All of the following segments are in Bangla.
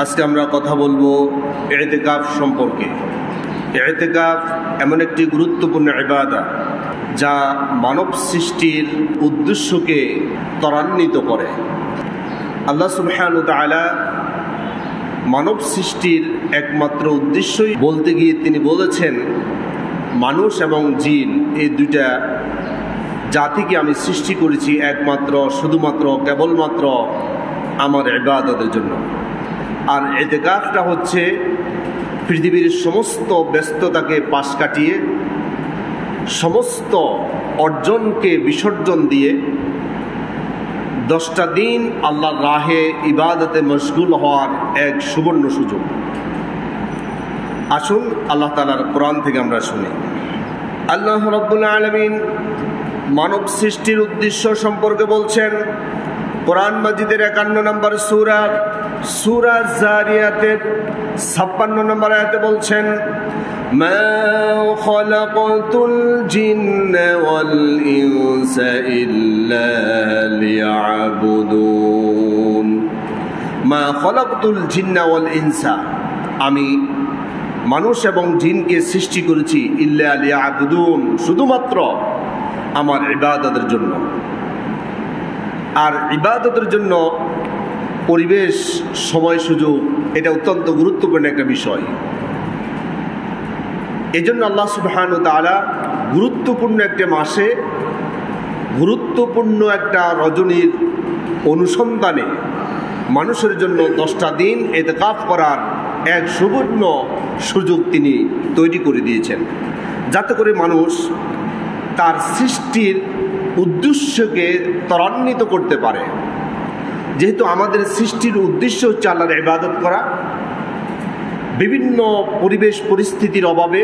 আজকে আমরা কথা বলবো ইতিকাফ সম্পর্কে। ইতিকাফ এমন একটি গুরুত্বপূর্ণ ইবাদত যা মানব সৃষ্টির উদ্দেশ্যকে ত্বরান্বিত করে। আল্লাহ সুবহানাহু ওয়া তাআলা মানব সৃষ্টির একমাত্র উদ্দেশ্যই বলতে গিয়ে তিনি বলেছেন, মানুষ এবং জিন এই দুইটা জাতিকে আমি সৃষ্টি করেছি একমাত্র শুধুমাত্র কেবলমাত্র আমার ইবাদতের জন্য। আর ইতিকাফটা হচ্ছে পৃথিবীর সমস্ত ব্যস্ততাকে পাশ কাটিয়ে সমস্ত অর্জনকে বিসর্জন দিয়ে 10টা দিন আল্লাহর রাহে ইবাদতে মশগুল হওয়ার এক সুবর্ণ সুযোগ। আসুন আল্লাহ তাআলার কোরআন থেকে আমরা শুনি। আল্লাহ রাব্বুল আলামিন মানব সৃষ্টির উদ্দেশ্য সম্পর্কে বলছেন কোরআন মাজিদের 51 নম্বর সূরা যারিয়াতের 56 নম্বর আয়াতে বলছেন, মা খালাকাতুল জিন্না ওয়াল ইনসা ইল্লা লিয়াবুদুন। মা খালাকাতুল জিন্না ওয়াল ইনসা, আমি মানুষ এবং জিনকে সৃষ্টি করেছি ইল্লা লিয়াবুদুন, শুধুমাত্র আমার ইবাদতের জন্য। আর ইবাদতের জন্য পরিবেশ, সময়, সুযোগ এটা অত্যন্ত গুরুত্বপূর্ণ একটা বিষয়। এজন্য আল্লাহ সুবহানাহু ওয়া তাআলা গুরুত্বপূর্ণ একটা মাসে, গুরুত্বপূর্ণ একটা রজনীর অনুসন্ধানে মানুষের জন্য 10টা দিন ইতিকাফ করার এক সুবর্ণ সুযোগ তিনি তৈরি করে দিয়েছেন, যাতে করে মানুষ তার সৃষ্টির উদ্দেশ্যকে ত্বরান্বিত করতে পারে। যেহেতু আমাদের সৃষ্টির উদ্দেশ্য হচ্ছে আল্লাহর ইবাদত করা, বিভিন্ন পরিবেশ পরিস্থিতির অভাবে,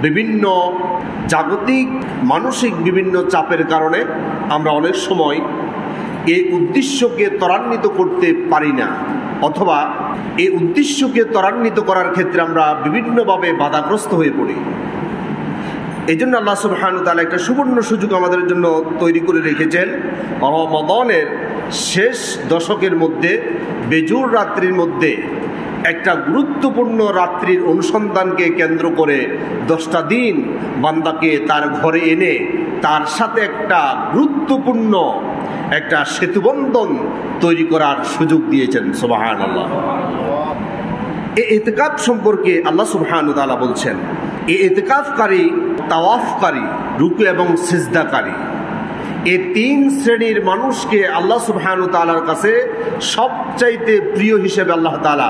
বিভিন্ন জাগতিক মানসিক বিভিন্ন চাপের কারণে আমরা অনেক সময় এই উদ্দেশ্যকে ত্বরান্বিত করতে পারি না, অথবা এই উদ্দেশ্যকে ত্বরান্বিত করার ক্ষেত্রে আমরা বিভিন্নভাবে বাধাগ্রস্ত হয়ে পড়ি। এই জন্য আল্লাহ সুবহানাহু ওয়া তাআলা একটা সুবর্ণ সুযোগ আমাদের জন্য তৈরি করে রেখেছেন। রমাদানের শেষ দশকের মধ্যে, বেজুর রাত্রির মধ্যে একটা গুরুত্বপূর্ণ রাত্রির অনুসন্ধানকে কেন্দ্র করে 10টা দিন বান্দাকে তার ঘরে এনে তার সাথে একটা গুরুত্বপূর্ণ একটা সেতুবন্ধন তৈরি করার সুযোগ দিয়েছেন। সুবহানাল্লাহ। এই ইতিকাফ সম্পর্কে আল্লাহ সুবহানাহু ওয়া তাআলা বলছেন, এই ইতিকাফকারী, তাওয়াফকারী, রুকু এবং সিজদাকারী, এই 3 শ্রেণীর মানুষকে আল্লাহ সুবহানাহু ওয়া তাআলার কাছে সবচাইতে প্রিয় হিসেবে আল্লাহ তাআলা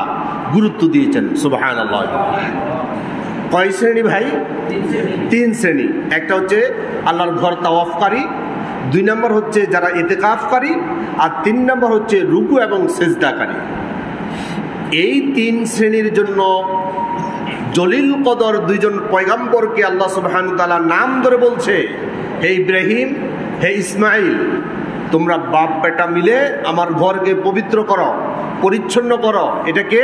গুরুত্ব দিয়েছেন। সুবহানাল্লাহ। কয় শ্রেণী ভাই? 3 শ্রেণী। একটা হচ্ছে আল্লাহর ঘর তাওয়াফকারী, 2 নম্বর হচ্ছে যারা ইতিকাফকারী, আর 3 নম্বর হচ্ছে রুকু এবং সিজদাকারী। এই 3 শ্রেণীর জন্য জলিল কদর 2 জন পয়গম্বরকে আল্লাহ সুবহানাহু ওয়া তাআলা নাম ধরে বলছে, হে ইব্রাহিম, হে ইসমাইল, তোমরা বাপ বেটা মিলে আমার ঘরকে পবিত্র করো, পরিচ্ছন্ন করো, এটাকে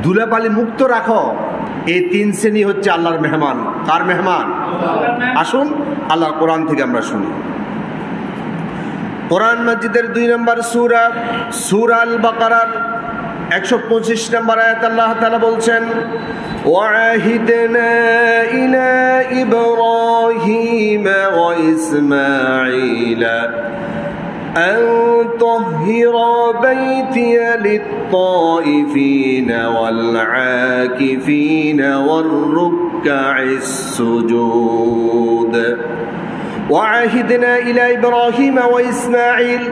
ধুলাবালি মুক্ত রাখো। এই 3 শ্রেণী হচ্ছে আল্লাহর মেহমান। কার মেহমান? আসুন আল্লাহর কোরআন থেকে আমরা শুনি। কোরআন মাজিদের 2 নম্বর সূরা আল বাকারার 125 নম্বর আয়াত আল্লাহ তাআলা বলছেন, ওয়াহিদনা ইলা ইব্রাহিম ওয়া ইসমাঈলা আন তাহহিরা বাইতিয়া লিত-তাইফিনা ওয়াল আকিফিনা ওয়ার রুকআইস সুজুদ। ওয়াহিদনা ইলা ইব্রাহিম ওয়া ইসমাঈল,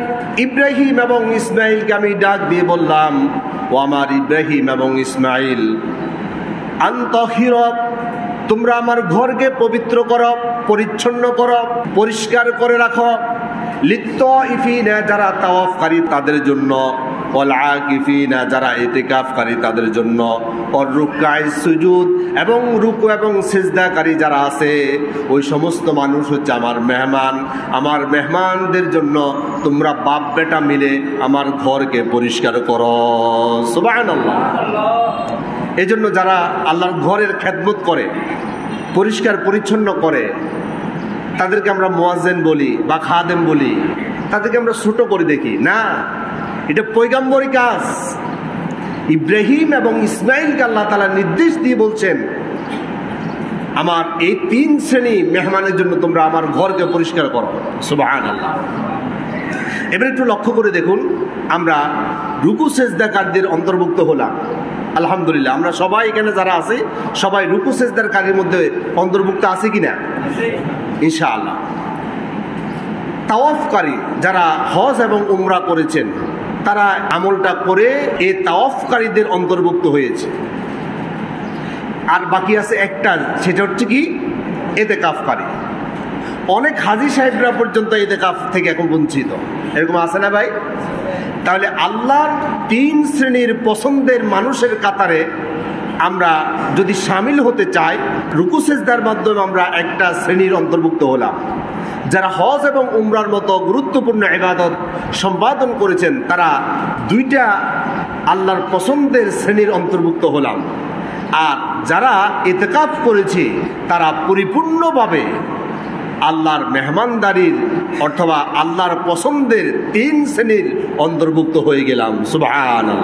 ইব্রাহিম এবং ইসমাঈলকে আমি ডাক দিয়ে বললাম, ও আমার ইব্রাহিম এবং ইসমাঈল, আন তাহহিরা, তোমরা আমার ঘরকে পবিত্র করো, পরিচ্ছন্ন করো, পরিষ্কার করে রাখো, লিত-তাইফিনা, যারা তাওয়াফকারী তাদের জন্য, ওয়াল আকিফিনা, যারা ইতিকাফকারী তাদের জন্য, ওয়ার রুকআইস সুজুদ, এবং রুকু এবং সিজদাকারী যারা আছে ওই সমস্ত মানুষ হচ্ছে আমার মেহমান। আমার মেহমানদের জন্য তোমরা বাপ বেটা মিলে আমার ঘরকে পরিষ্কার করো। সুবহানাল্লাহ। এই জন্য যারা আল্লাহর ঘরের খেদমত করে, পরিষ্কার পরিচ্ছন্ন করে, তাদেরকে আমরা মুয়াজ্জিন বলি বা খাদেম বলি, তাদেরকে আমরা ছোট করে দেখি না, এটা পয়গম্বরী কাজ। ইব্রাহিম এবং ইসমাইলকে আল্লাহ তাআলা নির্দেশ দিয়ে বলছেন, আমার এই 3 শ্রেণী মেহমানের জন্য তোমরা আমার ঘরকে পরিষ্কার করো। সুবহানাল্লাহ। এবার একটু লক্ষ্য করে দেখুন, আমরা রুকু সেজদাকারীদের অন্তর্ভুক্ত হলাম। আলহামদুলিল্লাহ, আমরা সবাই এখানে যারা আছি সবাই রুকু সেজদাকারীর মধ্যে অন্তর্ভুক্ত আছে কিনা? ইনশাআল্লাহ। তাওয়াফকারী যারা হজ এবং উমরা করেছেন তারা আমলটা করে এই তাওয়াফকারীদের অন্তর্ভুক্ত হয়েছে। আর বাকি আছে একটা, সেটা হচ্ছে কি? ইতিকাফকারী। অনেক হাজী সাহেবরা পর্যন্ত ইতিকাফ থেকে এখন বঞ্চিত, এরকম আছে না ভাই? তাহলে আল্লাহর 3 শ্রেণীর পছন্দের মানুষের কাতারে আমরা যদি সামিল হতে চাই, রুকু সেজদার মাধ্যমে আমরা একটা শ্রেণীর অন্তর্ভুক্ত হলাম। যারা হজ এবং উমরার মতো গুরুত্বপূর্ণ ইবাদত সম্পাদন করেছেন তারা 2টা আল্লাহর পছন্দের শ্রেণীর অন্তর্ভুক্ত হলাম। আর যারা ইতিকাফ করেছে তারা পরিপূর্ণভাবে আল্লাহর মেহমানদারির অথবা আল্লাহর পছন্দের 3 শ্রেণীর অন্তর্ভুক্ত হয়ে গেলাম। সুবহানাল্লাহ।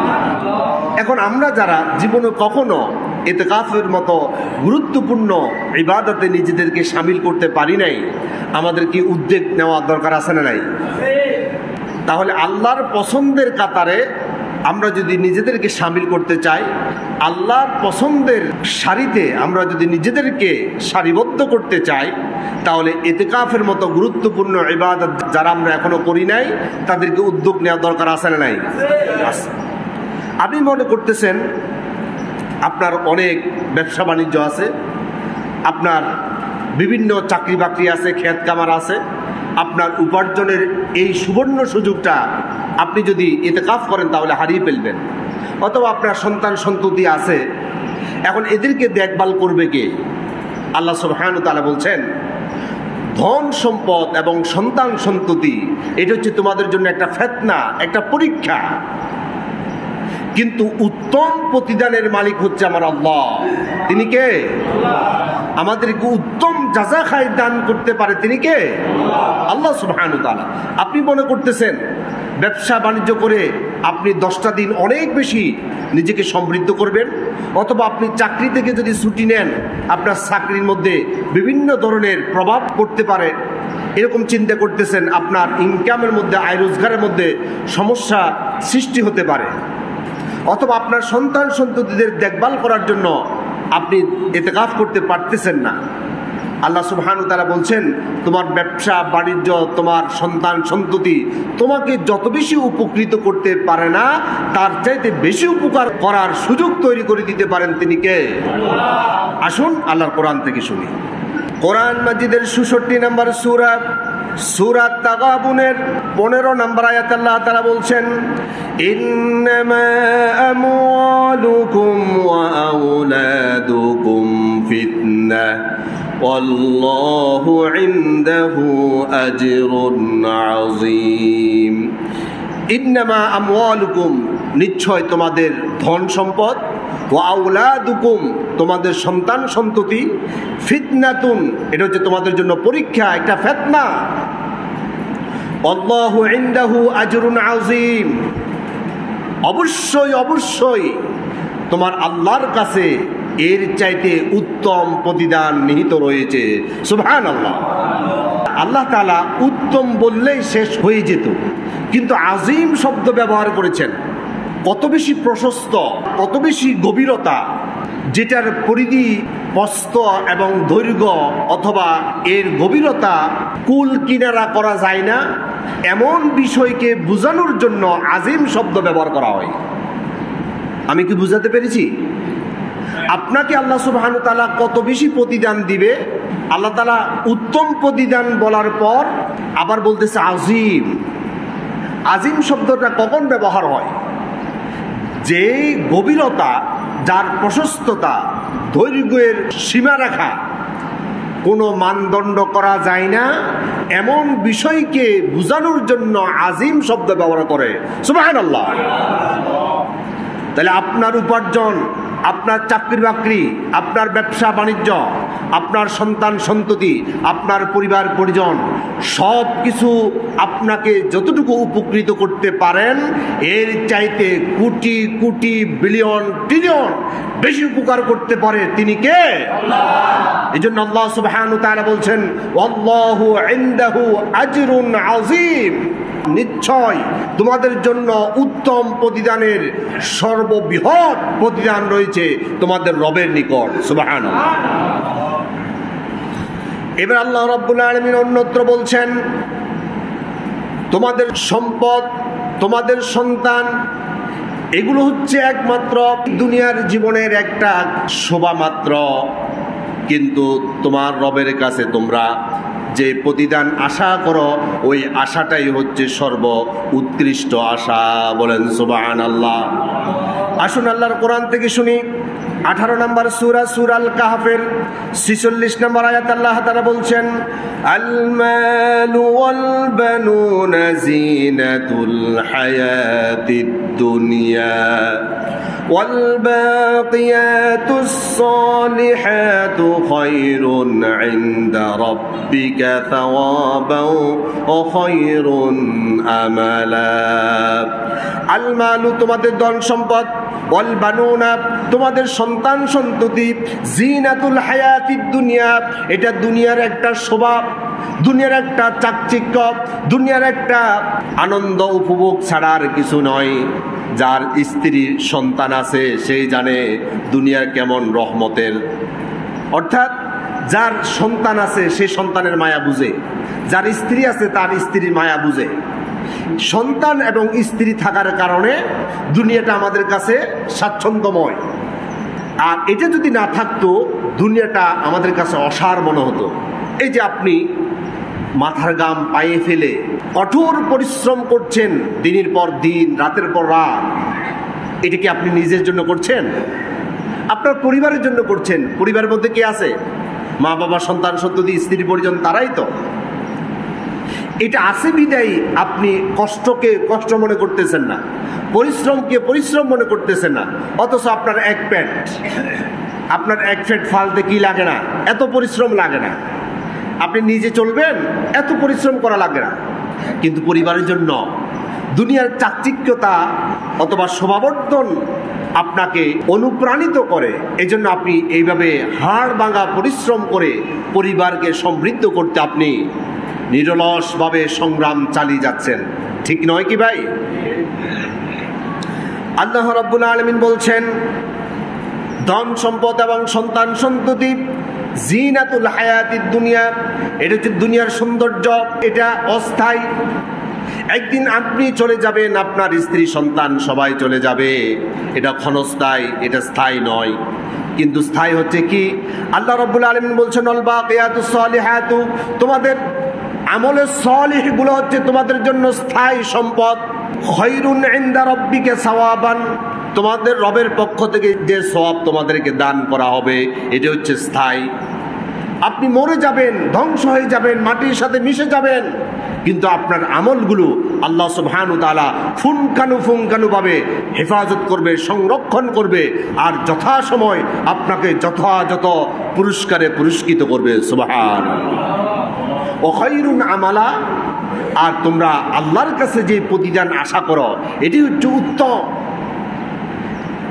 এখন আমরা যারা জীবনে কখনো ইতিকাফের মতো গুরুত্বপূর্ণ ইবাদতে নিজেদেরকে শামিল করতে পারি নাই, আমাদের কি উদ্যোগ নেওয়া দরকার আছে না নাই? তাহলে আল্লাহর পছন্দের কাতারে আমরা যদি নিজেদেরকে শামিল করতে চাই, আল্লাহর পছন্দের সারিতে আমরা যদি নিজেদেরকে সারিবদ্ধ করতে চাই, তাহলে ইতিকাফের মতো গুরুত্বপূর্ণ ইবাদত যারা আমরা এখনো করি নাই তাদেরকে উদ্যোগ নেওয়া দরকার আছে না নাই? আপনি মনে করতেছেন আপনার অনেক ব্যবসা বাণিজ্য আছে, আপনার বিভিন্ন চাকরি বাকরি আছে, ক্ষেত কামার আছে, আপনার উপার্জনের এই সুবর্ণ সুযোগটা আপনি যদি ইতিকাফ করেন তাহলে হারিয়ে ফেলবেন। অথবা আপনার সন্তান সন্ততি আছে, এখন এদেরকে দেখভাল করবে কে? আল্লাহ সুবহানাহু ওয়া তাআলা বলছেন, ধন সম্পদ এবং সন্তান সন্ততি এটা হচ্ছে তোমাদের জন্য একটা ফিতনা, একটা পরীক্ষা, কিন্তু উত্তম প্রতিদানের মালিক হচ্ছে আমার আল্লাহ। তিনি কে? আমাদেরকে উত্তম জাযা খায় দান করতে পারে তিনি কে? আল্লাহ সুবহানাহু ওয়া তাআলা। আপনি মনে করতেছেন ব্যবসা বাণিজ্য করে আপনি 10টা দিন অনেক বেশি নিজেকে সমৃদ্ধ করবেন, অথবা আপনি চাকরি থেকে যদি ছুটি নেন আপনার চাকরির মধ্যে বিভিন্ন ধরনের প্রভাব পড়তে পারে, এরকম চিন্তা করতেছেন, আপনার ইনকামের মধ্যে আয় রোজগারের মধ্যে সমস্যা সৃষ্টি হতে পারে, অথবা আপনার সন্তান সন্ততিদের দেখভাল করার জন্য আপনি ইতিকাফ করতে পারতেছেন না। আল্লাহ সুবহানাহু ওয়া তাআলা বলছেন, তোমার ব্যবসা বাণিজ্য, তোমার সন্তান সন্ততি তোমাকে যত বেশি উপকৃত করতে পারে না, তার চাইতে বেশি উপকার করার সুযোগ তৈরি করে দিতে পারেন তিনি কে? আসুন আল্লাহর কোরআন থেকে শুনি। কোরআন মাজিদের 66 নম্বর সূরা, সূরা তাগাবুনের 15 নম্বর আয়াত আল্লাহ তাআলা বলছেন, ইন্নামা আমওয়ালুকুম ওয়া আওলাদুকুম ফিতনাহ ওয়াল্লাহু ইনদাহু আজরুন আযীম। ইন্নামা আমওয়ালুকুম, নিশ্চয় তোমাদের ধন সম্পদ, ওয়া আওলাদুকুম, তোমাদের সন্তান সন্ততি, ফিতনাতুন, এটা হচ্ছে তোমাদের জন্য পরীক্ষা, একটা ফিতনা, আল্লাহু ইনদাহু আজরুন আযীম, অবশ্যই অবশ্যই তোমার আল্লাহর কাছে এর চাইতে উত্তম প্রতিদান নিহিত রয়েছে। সুবহানাল্লাহ। আল্লাহ তাআলা উত্তম বললেই শেষ হয়ে যেত, কিন্তু আযীম শব্দ ব্যবহার করেছেন। কত বেশি প্রশস্ত, কত বেশি গভীরতা, যেটার পরিধি, প্রস্থ এবং দৈর্ঘ্য অথবা এর গভীরতা কুল কিনারা করা যায় না, এমন বিষয়কে বোঝানোর জন্য আযীম শব্দ ব্যবহার করা হয়। আমি কি বুঝাতে পেরেছি? আপনাকে আল্লাহ সুবহানাহু ওয়া তাআলা কত বেশি প্রতিদান দিবে, আল্লাহ তাআলা উত্তম প্রতিদান বলার পর আবার বলতেছে আযীম। আযীম শব্দটা কখন ব্যবহার হয়? যে গভীরতা, যার প্রশস্ততা, দৈর্ঘ্যের সীমারেখা কোনো মানদণ্ড করা যায় না, এমন বিষয়কে বোঝানোর জন্য আযীম শব্দ ব্যবহার করে। সুবহানাল্লাহ। তাহলে আপনার উপার্জন, আপনার চাকরি বাকরি, আপনার ব্যবসা বাণিজ্য, আপনার সন্তান সন্ততি, আপনার পরিবার পরিজন সব কিছু আপনাকে যতটুকু উপকৃত করতে পারেন এর চাইতে কোটি কোটি বিলিয়ন ট্রিলিয়ন বেশি উপকার করতে পারে তিনি কে? এই জন্য আল্লাহ সুবহানাহু ওয়া তাআলা বলছেন আল্লাহু ইনদাহু আজরুন আযীম, নিশ্চয় তোমাদের জন্য উত্তম প্রতিদানের সর্ববৃহৎ প্রতিদান রয়েছে তোমাদের রবের নিকট। সুবহানাল্লাহ। এবার আল্লাহ রাব্বুল আলামিন অন্যত্র বলছেন তোমাদের সম্পদ, তোমাদের সন্তান এগুলো হচ্ছে একমাত্র দুনিয়ার জীবনের একটা শোভা মাত্র, কিন্তু তোমার রবের কাছে তোমরা যে প্রতিদান আশা করো ওই আশাটাই হচ্ছে সর্ব উৎকৃষ্ট আশা। বলেন সুবহানাল্লাহ। আসুন আল্লাহর কোরআন থেকে শুনি 18 নম্বর সূরা সূরাল কাহফের 46 নম্বর আয়াত আল্লাহ তাআলা বলছেন আল মালু ওয়াল বানুনা জিনাতুল হায়াতিদ দুনিয়া ওয়াল বাকিয়াতুস সালিহাতু খায়রুন ইনদা রাব্বিকা সাওয়াবান ওয়া খায়রুন আমালা। আল মালু তোমাদের ধন সম্পদ, ওয়াল বানুনা তোমাদের সন্তান সন্ততি, জিনাতুল হায়াতিদ দুনিয়া এটা দুনিয়ার একটা শোভা, দুনিয়ার একটা চাকচিক্য, দুনিয়ার একটা আনন্দ উপভোগ ছাড়া আর কিছু নয়। যার স্ত্রী সন্তান আছে সেই জানে দুনিয়ার কেমন রহমতের, অর্থাৎ যার সন্তান আছে সে সন্তানের মায়া বুঝে, যার স্ত্রী আছে তার স্ত্রীর মায়া বুঝে। সন্তান এবং স্ত্রী থাকার কারণে দুনিয়াটা আমাদের কাছে স্বাচ্ছন্দ্যময়, আর এটা যদি না থাকতো দুনিয়াটা আমাদের কাছে অসার মনে হতো। এই যে আপনি মাথার ঘাম পায়ে ফেলে কঠোর পরিশ্রম করছেন দিনের পর দিন, রাতের পর রাত, এটা কি আপনি নিজের জন্য করছেন? আপনার পরিবারের জন্য করছেন। পরিবারের মধ্যে কে আছে? মা বাবা, সন্তান সন্ততি, স্ত্রী পরিজন, তারাই তো। এটা আছে বিদায়ী আপনি কষ্টকে কষ্ট মনে করতেছেন না, পরিশ্রমকে পরিশ্রম মনে করতেছেন না। অথচ আপনার এক পেট ফালতে কি লাগে না, এত পরিশ্রম লাগে না। আপনি নিজে চলবেন, এত পরিশ্রম করা লাগে না। কিন্তু পরিবারের জন্য দুনিয়ার চাকচিক্যতা অথবা শোভাবর্ধন আপনাকে অনুপ্রাণিত করে। এই জন্য আপনি এইভাবে হাড় ভাঙা পরিশ্রম করে পরিবারকে সমৃদ্ধ করতে আপনি নিরলসভাবে সংগ্রাম চালিয়ে যাচ্ছেন, ঠিক নয় কি ভাই? আল্লাহ রাব্বুল আলামিন বলছেন ধন সম্পদ এবং সন্তান সন্ততি জিনাতুল হায়াতিদ দুনিয়া, এটা হচ্ছে দুনিয়ার সৌন্দর্য, এটা অস্থায়ী। একদিন আপনি চলে যাবেন, আপনার স্ত্রী সন্তান সবাই চলে যাবে, এটা ক্ষণস্থায়ী, এটা স্থায়ী নয়। কিন্তু স্থায়ী হচ্ছে কি? আল্লাহ রাব্বুল আলামিন বলছেন আল বাকিয়াতুস সালিহাতু, তোমাদের আমলের সলিহ গুলো হচ্ছে তোমাদের জন্য স্থায়ী সম্পদ। খায়রুন ইনদা রাব্বিকা সাওয়াবান, তোমাদের রবের পক্ষ থেকে যে সওয়াব তোমাদেরকে দান করা হবে এটা হচ্ছে স্থায়ী। আপনি মরে যাবেন, ধ্বংস হয়ে যাবেন, মাটির সাথে মিশে যাবেন, কিন্তু আপনার আমলগুলো আল্লাহ সুবহানাহু ওয়া তাআলা ফুনকানু ভাবে হেফাজত করবে, সংরক্ষণ করবে, আর যথাসময় আপনাকে যথাযথ পুরস্কারে পুরস্কৃত করবে। সুবহানাল্লাহ। ও খায়রুন আমালা, আর তোমরা আল্লাহর কাছে যে প্রতিদান আশা করো এটি হচ্ছে উত্তম।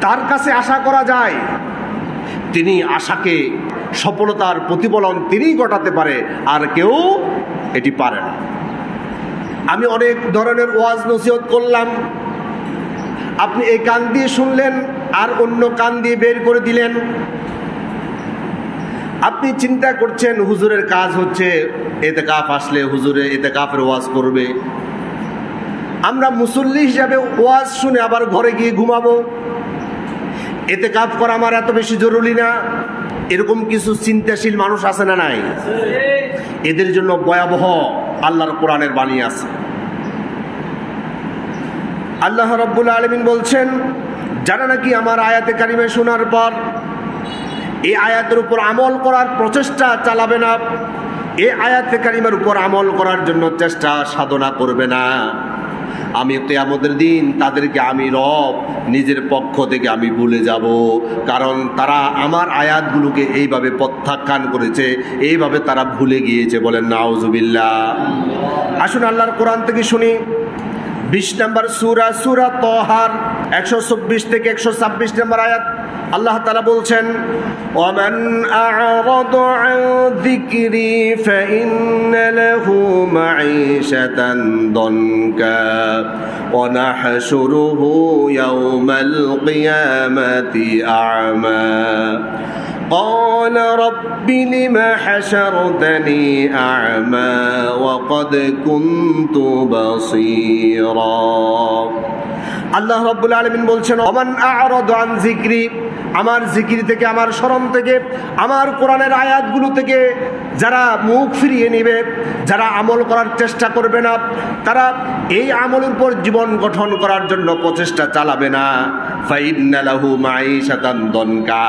তার কাছে আশা করা যায়, তিনি আশাকে সফলতার প্রতিফলন তিনিই ঘটাতে পারে, আর কেউ এটি পারে না। আমি অনেক ধরনের ওয়াজ নসিহত করলাম, আপনি এই কান দিয়ে শুনলেন আর অন্য কান দিয়ে বের করে দিলেন। আপনি চিন্তা করছেন হুজুরের কাজ হচ্ছে ইতিকাফ আসলে হুজুরে ইতিকাফের ওয়াজ করবে, আমরা মুসল্লি হিসাবে ওয়াজ শুনে আবার ঘরে গিয়ে ঘুমাবো, ইতিকাফ করা আমার এত বেশি জরুরি না। এরকম কিছু চিন্তাশীল মানুষ আছে না নাই? এদের জন্য ভয়াবহ আল্লাহর কোরআনের বাণী আছে। আল্লাহ রাব্বুল আলামিন বলছেন যারা নাকি আমার আয়াতে কারিমা শোনার পর এই আয়াতের উপর আমল করার প্রচেষ্টা চালাবে না, এই আয়াতে কারিমার উপর আমল করার জন্য চেষ্টা সাধনা করবে না, আমি কিয়ামতের দিন তাদেরকে আমি রব নিজের পক্ষ থেকে আমি ভুলে যাব, কারণ তারা আমার আয়াতগুলোকে এইভাবে প্রত্যাখ্যান করেছে, এইভাবে তারা ভুলে গিয়েছে। বলেন নাউজুবিল্লাহ। আসুন আল্লাহর কোরআন থেকে শুনি। 20 নম্বর সূরা, সূরা তাহার 124 থেকে 126 নম্বর আয়াত। আল্লাহ তাআলা বলছেন, ওয়ামান আ'রাদা আন যিকরি ফাইন্না লাহু মাঈশাতান দনকা ওয়া নাহশুরুহু ইয়াওমাল কিয়ামাতি আ'মা قال رب لم حشرتني أعمى وقد كنت بصيرا। আল্লাহ রাব্বুল আলামিন বলছেন, ওমান আ'রাদা আন যিকরি, আমার জিকির থেকে, আমার স্মরণ থেকে, আমার কোরআনের আয়াতগুলো থেকে যারা মুখ ফিরিয়ে নেবে, যারা আমল করার চেষ্টা করবে না, তারা এই আমলের উপর জীবন গঠন করার জন্য প্রচেষ্টা চালাবে না, ফাইন্না লাহু মাঈশাতান দনকা,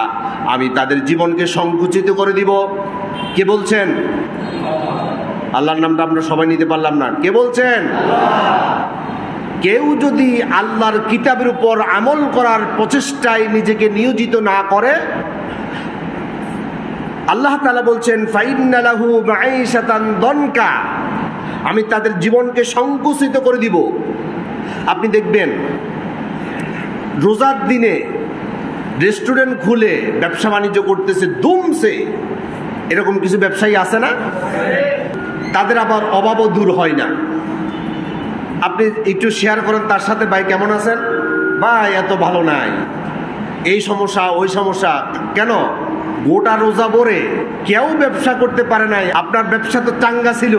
আমি তাদের জীবনকে সংকুচিত করে দিব। কে বলছেন? আল্লাহর নামটা আমরা সবাই নিতে পারলাম না। কে বলছেন? কেউ যদি আল্লাহর কিতাবের উপর আমল করার প্রচেষ্টায় নিজেকে নিয়োজিত না করে, আল্লাহ তাআলা বলছেন ফাইন্না লাহু মাঈশাতান দনকা, আমি তাদের জীবনকে সংকুচিত করে দিব। আপনি দেখবেন রোজার দিনে রেস্টুরেন্ট খুলে ব্যবসা বাণিজ্য করতেছে দুমছে, এরকম কিছু ব্যবসায়ী আছে না? তাদের আবার অভাবও দূর হয় না। আপনি একটু শেয়ার করেন তার সাথে, ভাই কেমন আছেন? ভাই এত ভালো নাই, এই সমস্যা ওই সমস্যা। কেন? গোটা রোজা ভরে কেউ ব্যবসা করতে পারে নাই, আপনার ব্যবসা তো চাঙ্গা ছিল,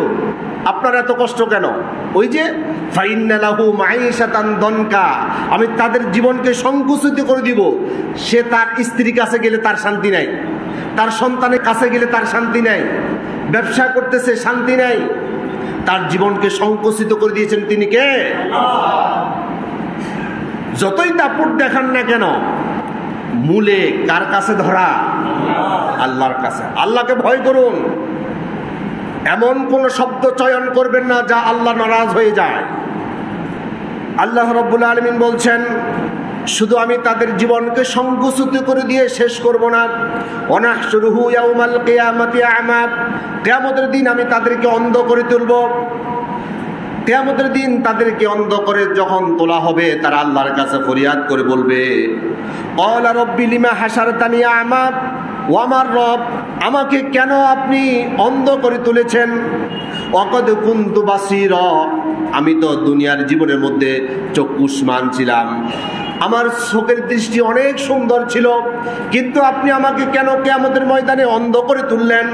আপনার এত কষ্ট কেন? ওই যে ফাইন্না লাহু মাঈশাতান দনকা, আমি তাদের জীবনকে সংকুচিত করে দিব। সে তার স্ত্রীর কাছে গেলে তার শান্তি নাই, তার সন্তানের কাছে গেলে তার শান্তি নাই, ব্যবসা করতেছে শান্তি নাই, তার জীবনকে সংকুচিত করে দিয়েছেন তিনি কে? যতই দাপট দেখান না কেন, মূলে কার কাছে ধরা? আল্লাহর কাছে। আল্লাহকে ভয় করুন, এমন কোন শব্দ চয়ন করবেন না যা আল্লাহ নারাজ হয়ে যায়। আল্লাহ রাব্বুল আলামিন বলছেন, শুধু আমি তাদের জীবনকে সংকুচিত করে দিয়ে শেষ করব না, ওয়ানাহশুরুহু ইয়াউমাল কিয়ামাতি আ'মা, কিয়ামতের দিন আমি তাদেরকে অন্ধ করে তুলব। কিয়ামতের দিন তাদেরকে অন্ধ করে যখন তোলা হবে, তারা আল্লাহর কাছে ফরিয়াদ করে বলবে, ক্বালা রাব্বি লিমা হাশারতানি আ'মা, ও আমার রব, আমাকে কেন আপনি অন্ধ করে তুলেছেন? ওয়াকাদ কুনতু বাসীরা, আমি তো দুনিয়ার জীবনের মধ্যে চক্ষুষ্মান ছিলাম, আমার চোখের দৃষ্টি অনেক সুন্দর ছিল, কিন্তু আপনি আমাকে কেন কিয়ামতের ময়দানে অন্ধ করে তুললেন?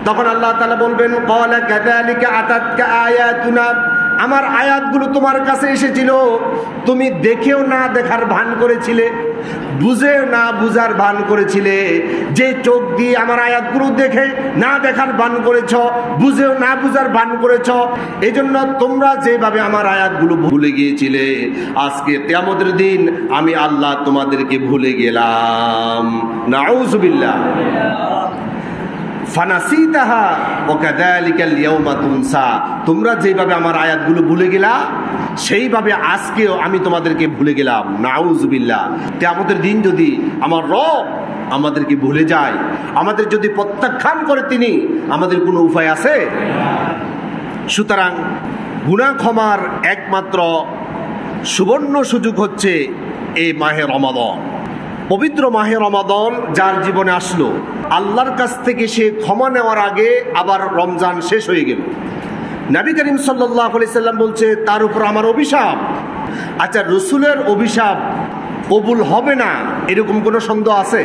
তখন আল্লাহ তাআলা বলবেন, ক্বালা কাযালিকা আতাতকা আয়াতুনা, আমার আয়াতগুলো তোমার কাছে এসেছিল, তুমি দেখেও না দেখার ভান করেছিলে, বুঝেও না বুঝার ভান করেছিলে। যে চোখ দিয়ে আমার আয়াতগুলো দেখে না দেখার ভান করেছ, বুঝেও না বুঝার ভান করেছ, এই জন্য তোমরা যেভাবে আমার আয়াতগুলো ভুলে গিয়েছিলে, আজকে কিয়ামতের দিন আমি আল্লাহ তোমাদেরকে ভুলে গেলাম। নাউযুবিল্লাহ। ফানাসিতাহা ওয়া কাযালিকাল ইয়াউমা তুনসা, তোমরা যেভাবে আমার আয়াতগুলো ভুলে গেলা, সেইভাবে আজকেও আমি তোমাদেরকে ভুলে গেলাম। নাউযুবিল্লাহ। কিয়ামতের দিন যদি আমার রব আমাদেরকে ভুলে যায়, আমাদের যদি প্রত্যাখ্যান করে তিনি, আমাদের কোনো উপায় আছে? সুতরাং গুনাহ ক্ষমার একমাত্র সুবর্ণ সুযোগ হচ্ছে এই মাহে রমাদান। পবিত্র মাহে রমাদান যার জীবনে আসলো, আল্লাহর কাছ থেকে সে ক্ষমা নেওয়ার আগে আবার রমজান শেষ হয়ে গেল। নবী করিম সাল্লাল্লাহু আলাইহি সাল্লাম বলছে, তার উপর আমার অভিশাপ। আচ্ছা, রাসূলের অভিশাপ কবুল হবে না এরকম কোনো সন্দেহ আছে?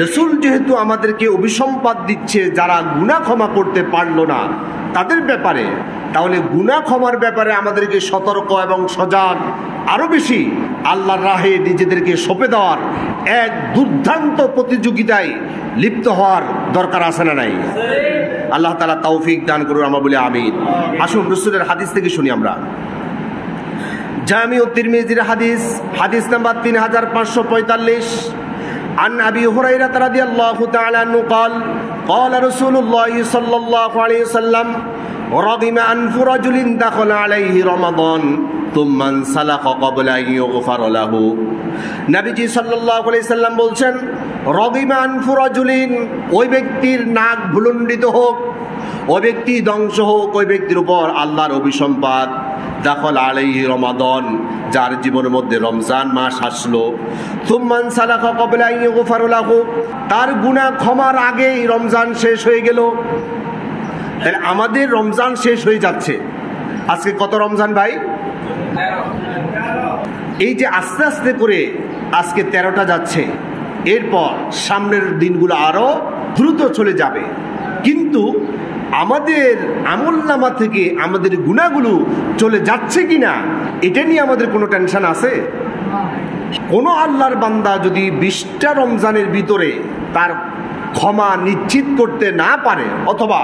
রাসূল যেহেতু আমাদেরকে অভিসম্পাদ দিচ্ছে যারা গুনাহ ক্ষমা করতে পারলো না তাদের ব্যাপারে, তাহলে গুনাহ ক্ষমার ব্যাপারে আমাদেরকে সতর্ক এবং সজাগ, আরো বেশি আল্লাহর রাহে নিজেদেরকে সঁপে দেওয়ার এক দুর্দান্ত প্রতিযোগিতায় লিপ্ত হওয়ার দরকার আছে না নাই? আল্লাহ তাআলা তৌফিক দান করুন, আমরা বলি আমিন। আসুন রাসূলের হাদিস থেকে শুনি আমরা। জামিউ তিরমিজির হাদিস, হাদিস নাম্বার 3545, عن أبي هريرة رضي الله تعالى عنه قال قال رسول الله صلى الله عليه وسلم রাগিমা আনফু রাজুলিন দাখালা আলাইহি রমাদান তুম্মা সালাখা ক্বাবলা আন ইউগফার লাহু। নবীজি সাল্লাল্লাহু আলাইহি সাল্লাম বলছেন, রাগিমা আনফু রাজুলিন, ওই ব্যক্তির নাক ভুলুণ্ডিত হোক, ওই ব্যক্তি ধ্বংস হোক, ওই ব্যক্তির উপর আল্লাহর অভিসম্পাদ, দাখালা আলাইহি রমাদান, যার জীবনের মধ্যে রমজান মাস আসলো, তুম্মা সালাখা ক্বাবলা আন ইউগফার লাহু, তার গুনাহ ক্ষমার আগেই রমজান শেষ হয়ে গেল। তাহলে আমাদের রমজান শেষ হয়ে যাচ্ছে। আজকে কত রমজান ভাই? এই যে আস্তে আস্তে করে আজকে 13টা যাচ্ছে, এরপর সামনের দিনগুলো আরো দ্রুত চলে যাবে, কিন্তু আমাদের আমলনামা থেকে আমাদের গুনাহগুলো চলে যাচ্ছে কিনা এটা নিয়ে আমাদের কোনো টেনশন আছে? কোনো আল্লাহর বান্দা যদি 20টা রমজানের ভিতরে তার ক্ষমা নিশ্চিত করতে না পারে, অথবা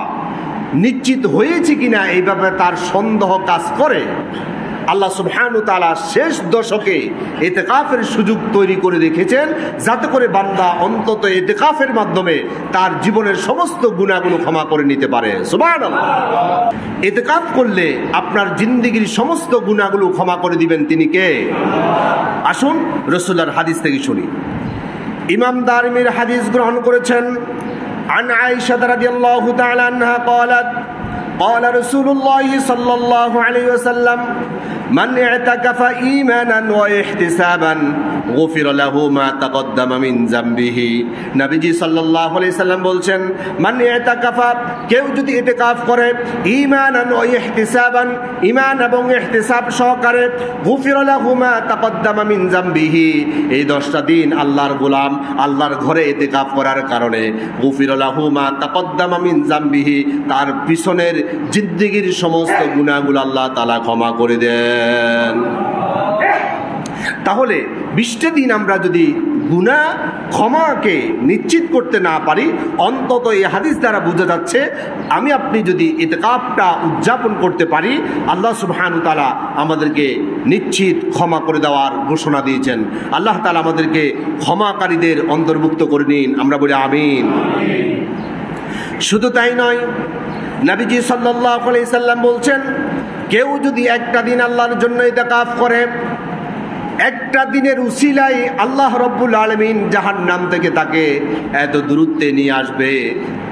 নিশ্চিত হয়েছে কিনা এই ব্যাপারে তার সন্দেহ কাজ করে, আল্লাহ সুবহানাহু ওয়া তাআলা শেষ দশকে ইতিকাফের সুযোগ তৈরি করে রেখেছেন, যাতে করে বান্দা অন্তত ইতিকাফের মাধ্যমে তার জীবনের সমস্ত গুনাহগুলো ক্ষমা করে নিতে পারে। সুবহানাল্লাহ। ইতিকাফ করলে আপনার জিন্দেগির সমস্ত গুনাহগুলো ক্ষমা করে দিবেন তিনি কে? আসুন রাসূলুল্লাহর হাদিস থেকে শুনি। ইমাম দারমির হাদিস গ্রহণ করেছেন, আন আয়েশা রাদিয়াল্লাহু তাআলা আনহা قالت قال رسول الله صلى الله عليه وسلم من اعتكف إيمانا واحتسابا غفر له ما تقدم من ذنبه। নবীজি সাল্লাল্লাহু আলাইহি সাল্লাম বলছেন, মান ইতাকাফা, কেউ যদি ইতিকাফ করে, ঈমানান ওয়া ইহতিসাবান, ঈমান এবং ইহতিসাব সহকারে, গুফির লাহু মা তাকদ্দামা মিন যামবিহি, এই 10টা দিন আল্লাহর গোলাম আল্লাহর ঘরে ইতিকাফ করার কারণে গুফির লাহু মা তাকদ্দামা মিন যামবিহি, তার পিছনের জিন্দেগির সমস্ত গুনাহগুলো আল্লাহ তাআলা ক্ষমা করে দেন। তাহলে 20টা দিন আমরা যদি গুনাহ ক্ষমাকে নিশ্চিত করতে না পারি, অন্তত এই হাদিস দ্বারা বোঝা যাচ্ছে আমি আপনি যদি ইতিকাফটা উদযাপন করতে পারি, আল্লাহ সুবহানাহু ওয়া তাআলা আমাদেরকে নিশ্চিত ক্ষমা করে দেওয়ার ঘোষণা দিয়েছেন। আল্লাহ তাআলা আমাদেরকে ক্ষমাকারীদের অন্তর্ভুক্ত করে নিন, আমরা বলি আমিন। শুধু তাই নয়, নবীজি সাল্লাল্লাহু আলাইহি সাল্লাম বলছেন, কেউ যদি একটা দিন আল্লাহর জন্য ইতিকাফ করে, একটা দিনের উসিলায় আল্লাহ রব্বুল আলামিন জাহান্নাম থেকে তাকে এত দূরত্বে নিয়ে আসবে,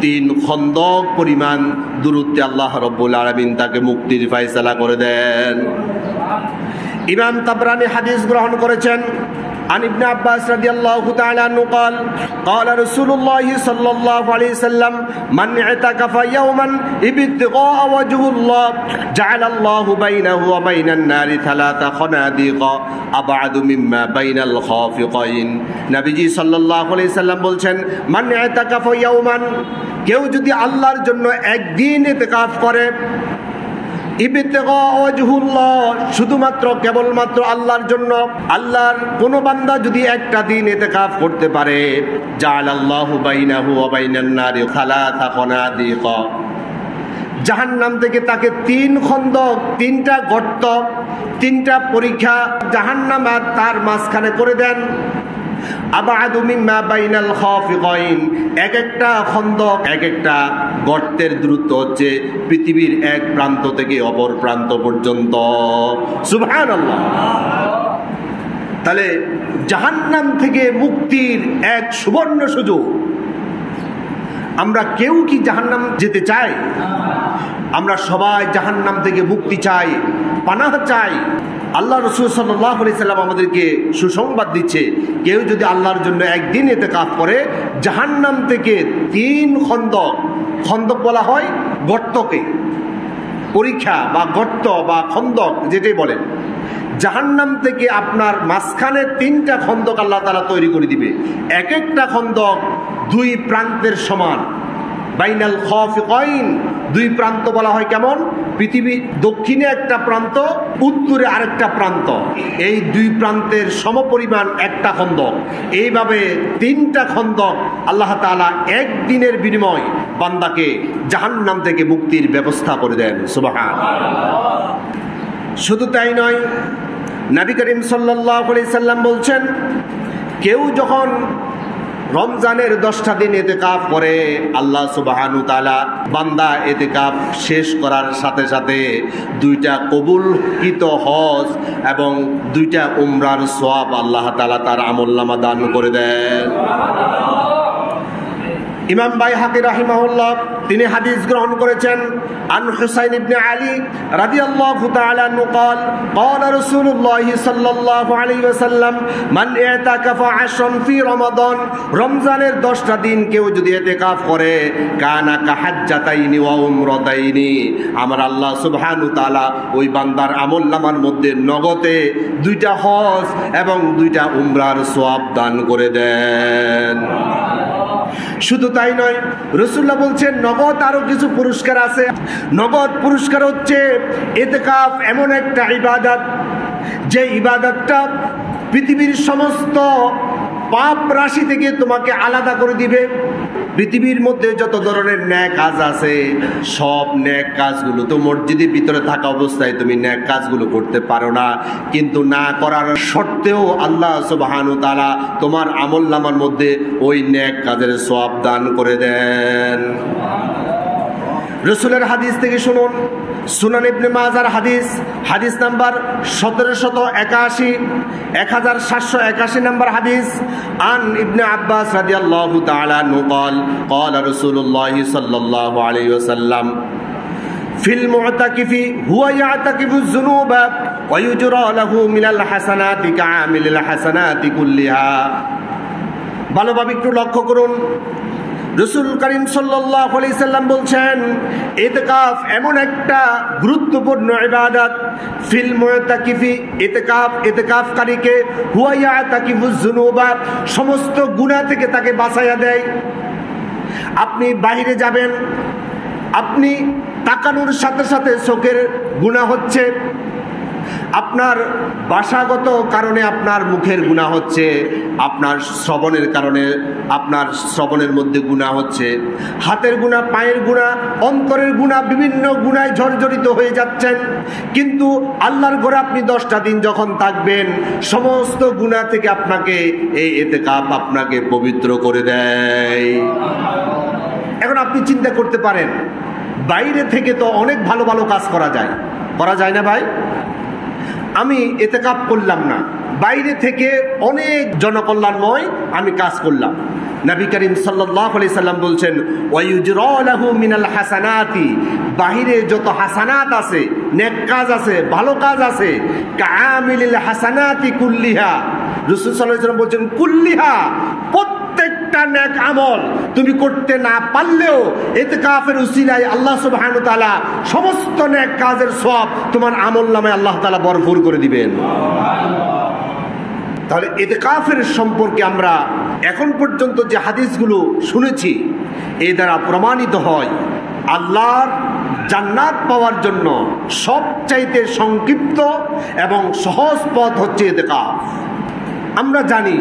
3 খন্দক পরিমাণ দূরত্বে আল্লাহ রব্বুল আলামিন তাকে মুক্তির ফয়সালা করে দেন। ইমাম তাবরানী হাদিস গ্রহণ করেছেন, عن ابن عباس رضي الله تعالى عنه قال قال رسول الله صلى الله عليه وسلم من اعتكف يوما ابتغاء وجه الله جعل الله بينه وبين النار 3 خنادق أبعد مما بين الخافقين। নবীজি সাল্লাল্লাহু আলাইহি সাল্লাম বলছেন, মান ইতাকাফা ইয়াওমান, কেউ যদি আল্লাহর জন্য একদিন ইতিকাফ করে, ইবতিগা ওয়াজহুল্লাহ, শুধুমাত্র কেবলমাত্র আল্লাহর জন্য, আল্লাহর কোন বান্দা যদি একটা দিন ইতিকাফ করতে পারে, জাআলাল্লাহু বাইনাহু ওয়া বাইনান নারি 3 খনাদিক, জাহান্নাম থেকে তাকে 3 খন্দক, 3টা গর্ত, 3টা পরীক্ষা জাহান্নাম আর তার মাঝখানে করে দেন। আবাদু মিম্মা বাইনাল খাফিকাইন, এক একটা খন্দক, এক একটা গর্তের দূরত্ব হচ্ছে পৃথিবীর এক প্রান্ত থেকে অপর প্রান্ত পর্যন্ত। সুবহানাল্লাহ। তাহলে জাহান্নাম থেকে মুক্তির এক সুবর্ণ সুযোগ। আমরা কেউ কি জাহান্নাম যেতে চাই? আমরা সবাই জাহান্নাম থেকে মুক্তি চাই, পানাহ চাই। আল্লাহ রাসূল সাল্লাল্লাহু আলাইহি সাল্লাম আমাদেরকে সুসংবাদ দিচ্ছে, কেউ যদি আল্লাহর জন্য একদিন ইতিকাফ করে, জাহান্নাম থেকে 3 খন্দক, খন্দক বলা হয় গর্তকে, পরীক্ষা বা গর্ত বা খন্দক যেটাই বলেন, জাহান্নাম থেকে আপনার মাঝখানে 3টা খন্দক আল্লাহ তাআলা তৈরি করে দিবে। এক একটা খন্দক 2 প্রান্তের সমান। বাইনাল খাফিকাইন, 2 প্রান্ত বলা হয় কেমন? পৃথিবী দক্ষিণে একটা প্রান্ত, উত্তরে আরেকটা প্রান্ত, এই 2 প্রান্তের সমপরিমাণ একটা খন্দক। এইভাবে 3টা খন্দক আল্লাহ তাআলা একদিনের বিনিময় বান্দাকে জাহান্নাম থেকে মুক্তির ব্যবস্থা করে দেন। সুবহানাল্লাহ। শুধু তাই নয়, নবী করিম সাল্লাল্লাহু আলাইহি সাল্লাম বলছেন, কেউ যখন রমজানের 10টা দিন ইতিকাফ করে আল্লাহ সুবহানাহু ওয়া তাআলা বান্দা ইতিকাফ শেষ করার সাথে সাথে 2টা কবুলকৃত হজ এবং 2টা উমরার সওয়াব আল্লাহ তাআলা তার আমলনামা দান করে দেন। ইমাম বাইহাকি রাহিমাহুল্লাহ তিনি হাদিস গ্রহণ করেছেন আন হুসাইন ইবনে আলী রাদিয়াল্লাহু তাআলা আনহু قال قال رسول الله صلى الله عليه وسلم من اعتكف 10 في رمضان রমজানের 10টা দিন কেউ যদি ইতিকাফ করে কানা কাহাজ্জাতাইনি ওয়া উমরাতাইনি আমার আল্লাহ সুবহানাহু ওয়া তাআলা ওই বান্দার আমলনামার মধ্যে নগদে 2টা হজ এবং 2টা উমরার সওয়াব দান করে দেন। শুধু তাই নয়, রাসূলুল্লাহ বলছেন নগদ আরো কিছু পুরস্কার আছে। নগদ পুরস্কার হচ্ছে ইতিকাফ এমন একটা ইবাদত যে ইবাদতটা পৃথিবীর সমস্ত পাপ রাশি থেকে তোমাকে আলাদা করে দিবে। পৃথিবীর মধ্যে যত ধরনের ন্যাক কাজ আছে সব ন্যাক কাজগুলো তো মসজিদের ভিতরে থাকা অবস্থায় তুমি ন্যাক কাজগুলো করতে পারো না, কিন্তু না করার সত্ত্বেও আল্লাহ সুবহানাহু ওয়া তাআলা তোমার আমলনামার মধ্যে ওই ন্যাক কাজের সওয়াব দান করে দেন। রাসূলের হাদিস থেকে শুনুন, সুনান ইবনে মাজার হাদিস, হাদিস নাম্বার 1781 নাম্বার হাদিস। আন ইবনে আব্বাস রাদিয়াল্লাহু তাআলা আনহু قال قال رسول الله صلى الله عليه وسلم في المعتكف هو يعتكف الذنوب ويجرى له من الحسنات كعامل الحسنات كلها। ভালোভাবে একটু লক্ষ্য করুন, রাসূল করিম সাল্লাল্লাহু আলাইহি সাল্লাম বলছেন ইতিকাফ এমন একটা গুরুত্বপূর্ণ ইবাদত। ফিল মুতাকিফি ইতিকাফকারীকে হুয়া ইয়াতাকিফুজ যুনুবা সমস্ত গুনাহ থেকে তাকে বাঁচাইয়া দেয়। আপনি বাইরে যাবেন, আপনি তাকানোর সাথে সাথে চোখের গুনাহ হচ্ছে, আপনার ভাষাগত কারণে আপনার মুখের গুনাহ হচ্ছে, আপনার শ্রবণের কারণে আপনার শ্রবণের মধ্যে গুনাহ হচ্ছে, হাতের গুনাহ, পায়ের গুনাহ, অন্তরের গুনাহ, বিভিন্ন গুনায় জর্জরিত হয়ে যাচ্ছেন। কিন্তু আল্লাহর ঘরে আপনি 10টা দিন যখন থাকবেন সমস্ত গুনাহ থেকে আপনাকে এই ইতিকাফ আপনাকে পবিত্র করে দেয়। এখন আপনি চিন্তা করতে পারেন বাইরে থেকে তো অনেক ভালো ভালো কাজ করা যায় না ভাই? আমি ইতিকাফ করলাম না, বাইরে থেকে অনেক জনকল্যাণময় আমি কাজ করলাম। নবী করিম সাল্লাল্লাহু আলাইহি সাল্লাম বলছেন ওয়ায়ুজরা লাহু মিনাল হাসানাতি, বাহিরে যত হাসানাত আছে, নেক কাজ আছে, ভালো কাজ আছে, কাআমিলিল হাসানাতি কুল্লিহা, রাসূল সাল্লাল্লাহু আলাইহি সাল্লাম বলছেন কুল্লিহা, প্রত্যেকটা নেক আমল তুমি করতে না পারলেও ইতিকাফের উসিলায় আল্লাহ সুবহানাহু ওয়া তাআলা সমস্ত নেক কাজের সওয়াব তোমার আমলনামায় আল্লাহ তাআলা ভরপুর করে দিবেন। তাহলে ইতিকাফের সম্পর্কে আমরা এখন পর্যন্ত যে হাদিসগুলো শুনেছি এ দ্বারা প্রমাণিত হয় আল্লাহর জান্নাত পাওয়ার জন্য সবচাইতে সংক্ষিপ্ত এবং সহজ পথ হচ্ছে ইতিকাফ। আমরা জানি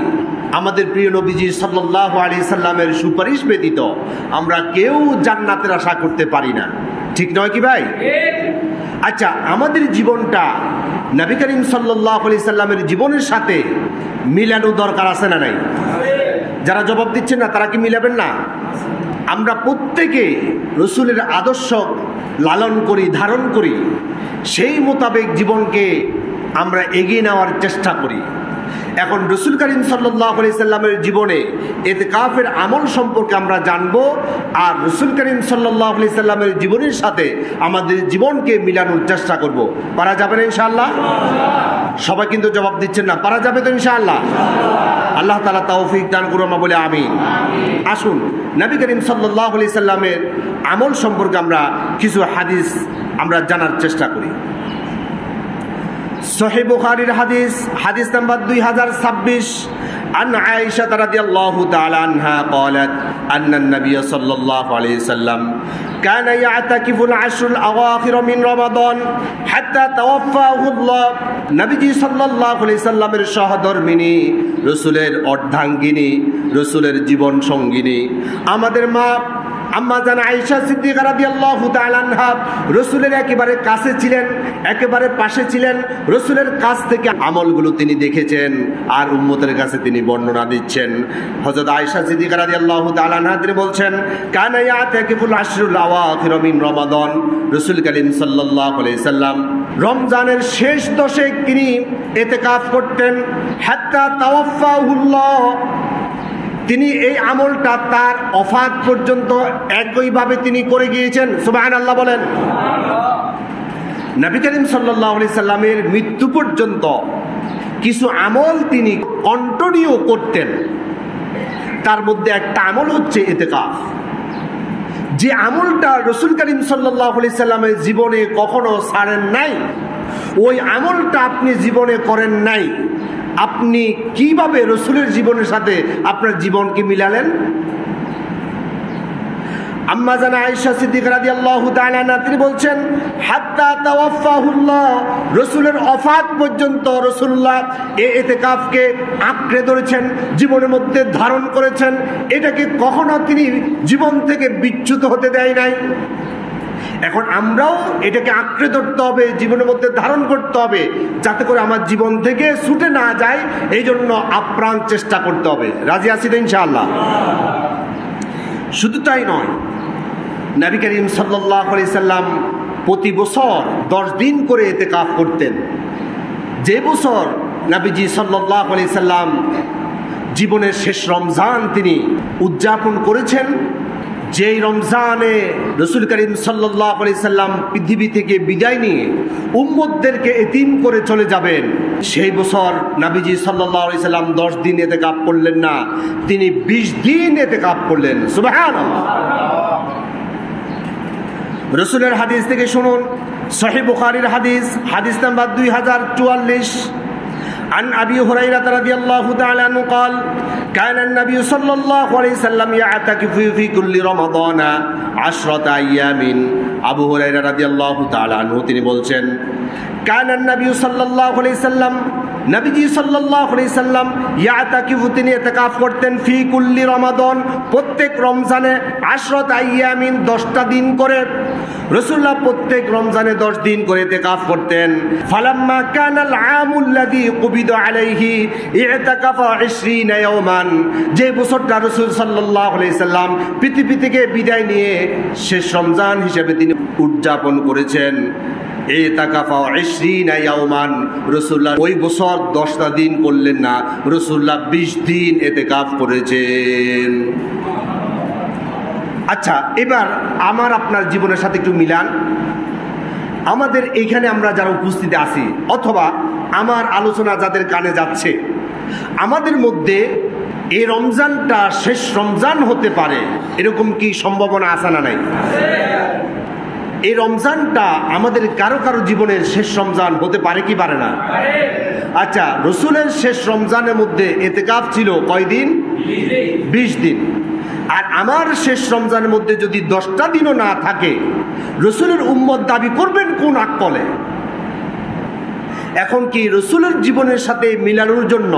আমাদের প্রিয় নবীজি সাল্লাল্লাহু আলাইহি সাল্লামের সুপারিশ ব্যতীত আমরা কেউ জান্নাতের আশা করতে পারি না, ঠিক নয় কি ভাই? আচ্ছা, আমাদের জীবনটা নবী করিম সাল্লাল্লাহু আলাইহি সাল্লামের জীবনের সাথে মিলানো দরকার আছে না নাই? যারা জবাব দিচ্ছেন না তারা কি মিলাবেন না? আমরা প্রত্যেকে রাসূলের আদর্শ লালন করি, ধারণ করি, সেই মোতাবেক জীবনকে আমরা এগিয়ে নেওয়ার চেষ্টা করি। এখন রাসূল করিম সাল্লাল্লাহু আলাইহি সাল্লামের জীবনে ইতিকাফের আমল সম্পর্কে আমরা জানবো, আর রাসূল করিম সাল্লাল্লাহু আলাইহি সাল্লামের জীবনের সাথে আমাদের জীবনকে মিলানোর চেষ্টা করব। পারা যাবে না ইনশাআল্লাহ? সবাই কিন্তু জবাব দিচ্ছেন না। পারা যাবে তো ইনশাআল্লাহ? আল্লাহ তাআলা তৌফিক দান করুন, আমরা বলি আমিন। আসুন নবী করিম সাল্লাল্লাহু আলাইহি সাল্লামের আমল সম্পর্কে আমরা কিছু হাদিস আমরা জানার চেষ্টা করি। সহিহ বুখারীর হাদিস, হাদিস নাম্বার 2026, আন আয়েশা রাদিয়াল্লাহু তাআলা আনহা قالت ان النبي صلى الله عليه وسلم كان يعتكف العشر الاواخر من رمضان حتى توفاه الله। নবীজি সাল্লাল্লাহু আলাইহি সাল্লামের সহধর্মিনী, রাসূলের অর্ধাঙ্গিনী, রাসূলের জীবন সঙ্গিনী, আমাদের মা আম্মা জান আয়েশা সিদ্দিকা রাদিয়াল্লাহু তাআলা আনহা রাসূলের একেবারে কাছে ছিলেন, একেবারে পাশে ছিলেন। রাসূলের কাছ থেকে আমলগুলো তিনি দেখেছেন আর উম্মতের কাছে তিনি বর্ণনা দিচ্ছেন। হযরত আয়েশা সিদ্দিকা রাদিয়াল্লাহু তাআলা আনহা তিনি বলছেন, কানা ইয়াতাকিফুল আশরুল আওয়াখির মিন রমাদান। রাসূল করিম সাল্লাল্লাহু আলাইহি সাল্লাম রমজানের শেষ দশে তিনি ইতিকাফ করতেন। হাত্তা তাওয়াফাহুল্লাহ, তিনি এই আমলটা তার ওফাত পর্যন্ত একইভাবে তিনি করে গিয়েছেন। সুবহানাল্লাহ বলেন। নবী করিম সাল্লাল্লাহু আলাইহি সাল্লামের মৃত্যু পর্যন্ত কিছু আমল তিনি কন্টিনিউ করতেন। তার মধ্যে একটা আমল হচ্ছে ইতিকাফ। যে আমলটা রাসূল করিম সাল্লাল্লাহু আলাইহি সাল্লামের জীবনে কখনো ছাড়েন নাই, ওই আমলটা আপনি জীবনে করেন নাই, আপনি কিভাবে রাসূলের জীবনের সাথে আপনার জীবনকে মিলালেন? আম্মা জান আয়েশা সিদ্দিকা রাদিয়াল্লাহু তাআলা আনহা তিনি বলছেন, হাত্তা তাওয়াফাহুল্লাহ, রাসূলের ওফাত পর্যন্ত রাসূলুল্লাহ এই ইতিকাফকে আঁকড়ে ধরেছেন, জীবনের মধ্যে ধারণ করেছেন। এটাকে কখনো তিনি জীবন থেকে বিচ্যুত হতে দেয় নাই। এখন আমরাও এটাকে আঁকড়ে ধরতে হবে, জীবনের মধ্যে ধারণ করতে হবে, যাতে করে আমার জীবন থেকে ছুটে না যায়। এই জন্য আপ্রাণ চেষ্টা করতে হবে। রাজি আছি তো ইনশাআল্লাহ? শুধু তাই নয়, নবী করিম সাল্লাল্লাহু আলাইহি সাল্লাম প্রতি বছর 10 দিন করে ইতিকাফ করতেন। যে বছর নবীজি সাল্লাল্লাহু আলাইহি সাল্লাম জীবনের শেষ রমজান তিনি উদযাপন করেছেন, যেই রমজানে রাসূল করিম সাল্লাল্লাহু আলাইহি সাল্লাম পৃথিবী থেকে বিদায় নিয়ে উম্মতদেরকে এতিম করে চলে যাবেন, সেই বছর নবীজি সাল্লাল্লাহু আলাইহি সাল্লাম 10 দিন ইতিকাফ করলেন না, তিনি 20 দিন ইতিকাফ করলেন। সুবহানাল্লাহ। রাসূলের হাদিস থেকে শুনুন, সহিহ বুখারীর হাদিস, হাদিস নাম্বার 2044। عن أبي هريرة رضي الله تعالى عنه قال كان النبي صلى الله عليه وسلم يعتكف في كل رمضان 10 أيام। আবু হুরায়রা রাদিয়াল্লাহু তাআলা আনহু তিনি বলছেন, كان النبي صلى الله عليه وسلم, নবীজি সাল্লাল্লাহু আলাইহি সাল্লাম ইয়াতাকিফু তিনি ইতিকাফ করতেন ফি কুল্লি রমাদান, প্রত্যেক রমজানে 10 আইয়ামিন 10টা দিন করে। রাসূলুল্লাহ প্রত্যেক রমজানে 10 দিন করে ইতিকাফ করতেন। ফালাম্মা কানাল আমুল্লাযী কুবিদা আলাইহি ইতাকাফা 20 ইয়াওমান, যে বছরটা রাসূল সাল্লাল্লাহু আলাইহি সাল্লাম পৃথিবী থেকে বিদায় নিয়ে শেষ রমজান হিসেবে তিনি উদযাপন করেছেন, ইতাকাফা 20 ইয়াওমান, রাসূলুল্লাহ ওই বছর 10টা দিন করলেন না, রাসূলুল্লাহ 20 দিন ইতিকাফ করেছেন। আচ্ছা, এবার আমার আপনার জীবনের সাথে একটু মিলান। আমাদের এইখানে আমরা যারা উপস্থিত আছি, অথবা আমার আলোচনা যাদের কানে যাচ্ছে, আমাদের মধ্যে এই রমজানটা শেষ রমজান হতে পারে, এরকম কি সম্ভাবনা আছে না নাই? এই রমজানটা আমাদের কারো কারো জীবনের শেষ রমজান হতে পারে কি পারে না? আচ্ছা, রাসূলের শেষ রমজানের মধ্যে ইতিকাফ ছিল কয়দিন? 20 দিন। আর আমার শেষ রমজানের মধ্যে যদি 10টা দিনও না থাকে, রাসূলের উম্মত দাবি করবেন কোন আকলে? এখন কি রাসূলের জীবনের সাথে মিলানোর জন্য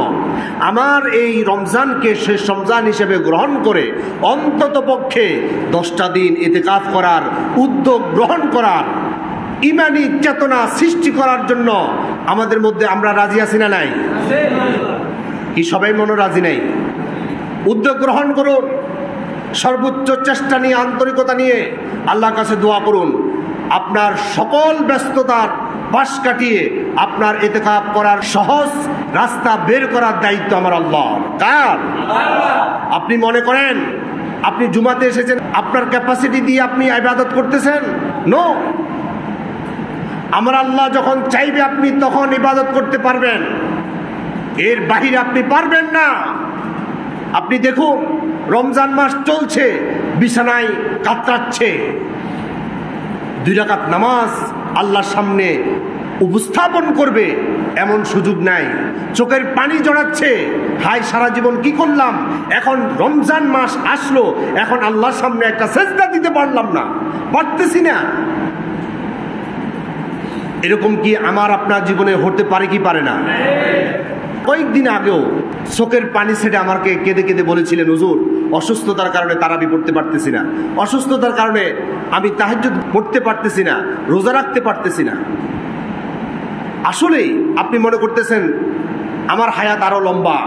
আমার এই রমজানকে শেষ রমজান হিসেবে গ্রহণ করে অন্তত পক্ষে 10টা দিন ইতিকাফ করার উদ্যোগ গ্রহণ করার, ইমানি চেতনা সৃষ্টি করার জন্য আমাদের মধ্যে আমরা রাজি আছি না নাই? কি সবাই মনে রাজি নাই? উদ্যোগ গ্রহণ করুন, সর্বোচ্চ চেষ্টা নিয়ে, আন্তরিকতা নিয়ে আল্লাহর কাছে দোয়া করুন। আপনার সকল ব্যস্ততার পাশ কাটিয়ে আপনার ইতিকাফ করার সহজ রাস্তা বের করার দায়িত্ব আমার আল্লাহর। কার? আপনি মনে করেন আপনি জুমাতে এসেছেন, আপনার ক্যাপাসিটি দিয়ে আপনি ইবাদত করতেছেন? নো। আমার আল্লাহ যখন চাইবে আপনি তখন ইবাদত করতে পারবেন, এর বাহিরে আপনি পারবেন না। আপনি দেখুন, রমজান মাস চলছে, বিছানায় কাতরাচ্ছে, 2 রাকাত নামাজ আল্লাহর সামনে উপস্থাপন করবে এমন সুযোগ নাই, চোখের পানি জড়াচ্ছে, হায় সারা জীবন কি করলাম, এখন রমজান মাস আসলো, এখন আল্লাহর সামনে একটা সেজদা দিতে পারলাম না, পারতেছি না। এরকম কি আমার আপনার জীবনে হতে পারে কি পারে না? কয়েকদিন আগেও চোখের পানি ছেড়ে আমাকে কেঁদে কেঁদে বলেছিলেন, হুজুর অসুস্থতার কারণে তারাবি পড়তে পারতেছি না, অসুস্থতার কারণে আমি তাহাজ্জুদ পড়তে পারতেছি না, রোজা রাখতে পারতেছি না। আসলেই আপনি মনে করতেছেন আমার হায়াত আরো লম্বা।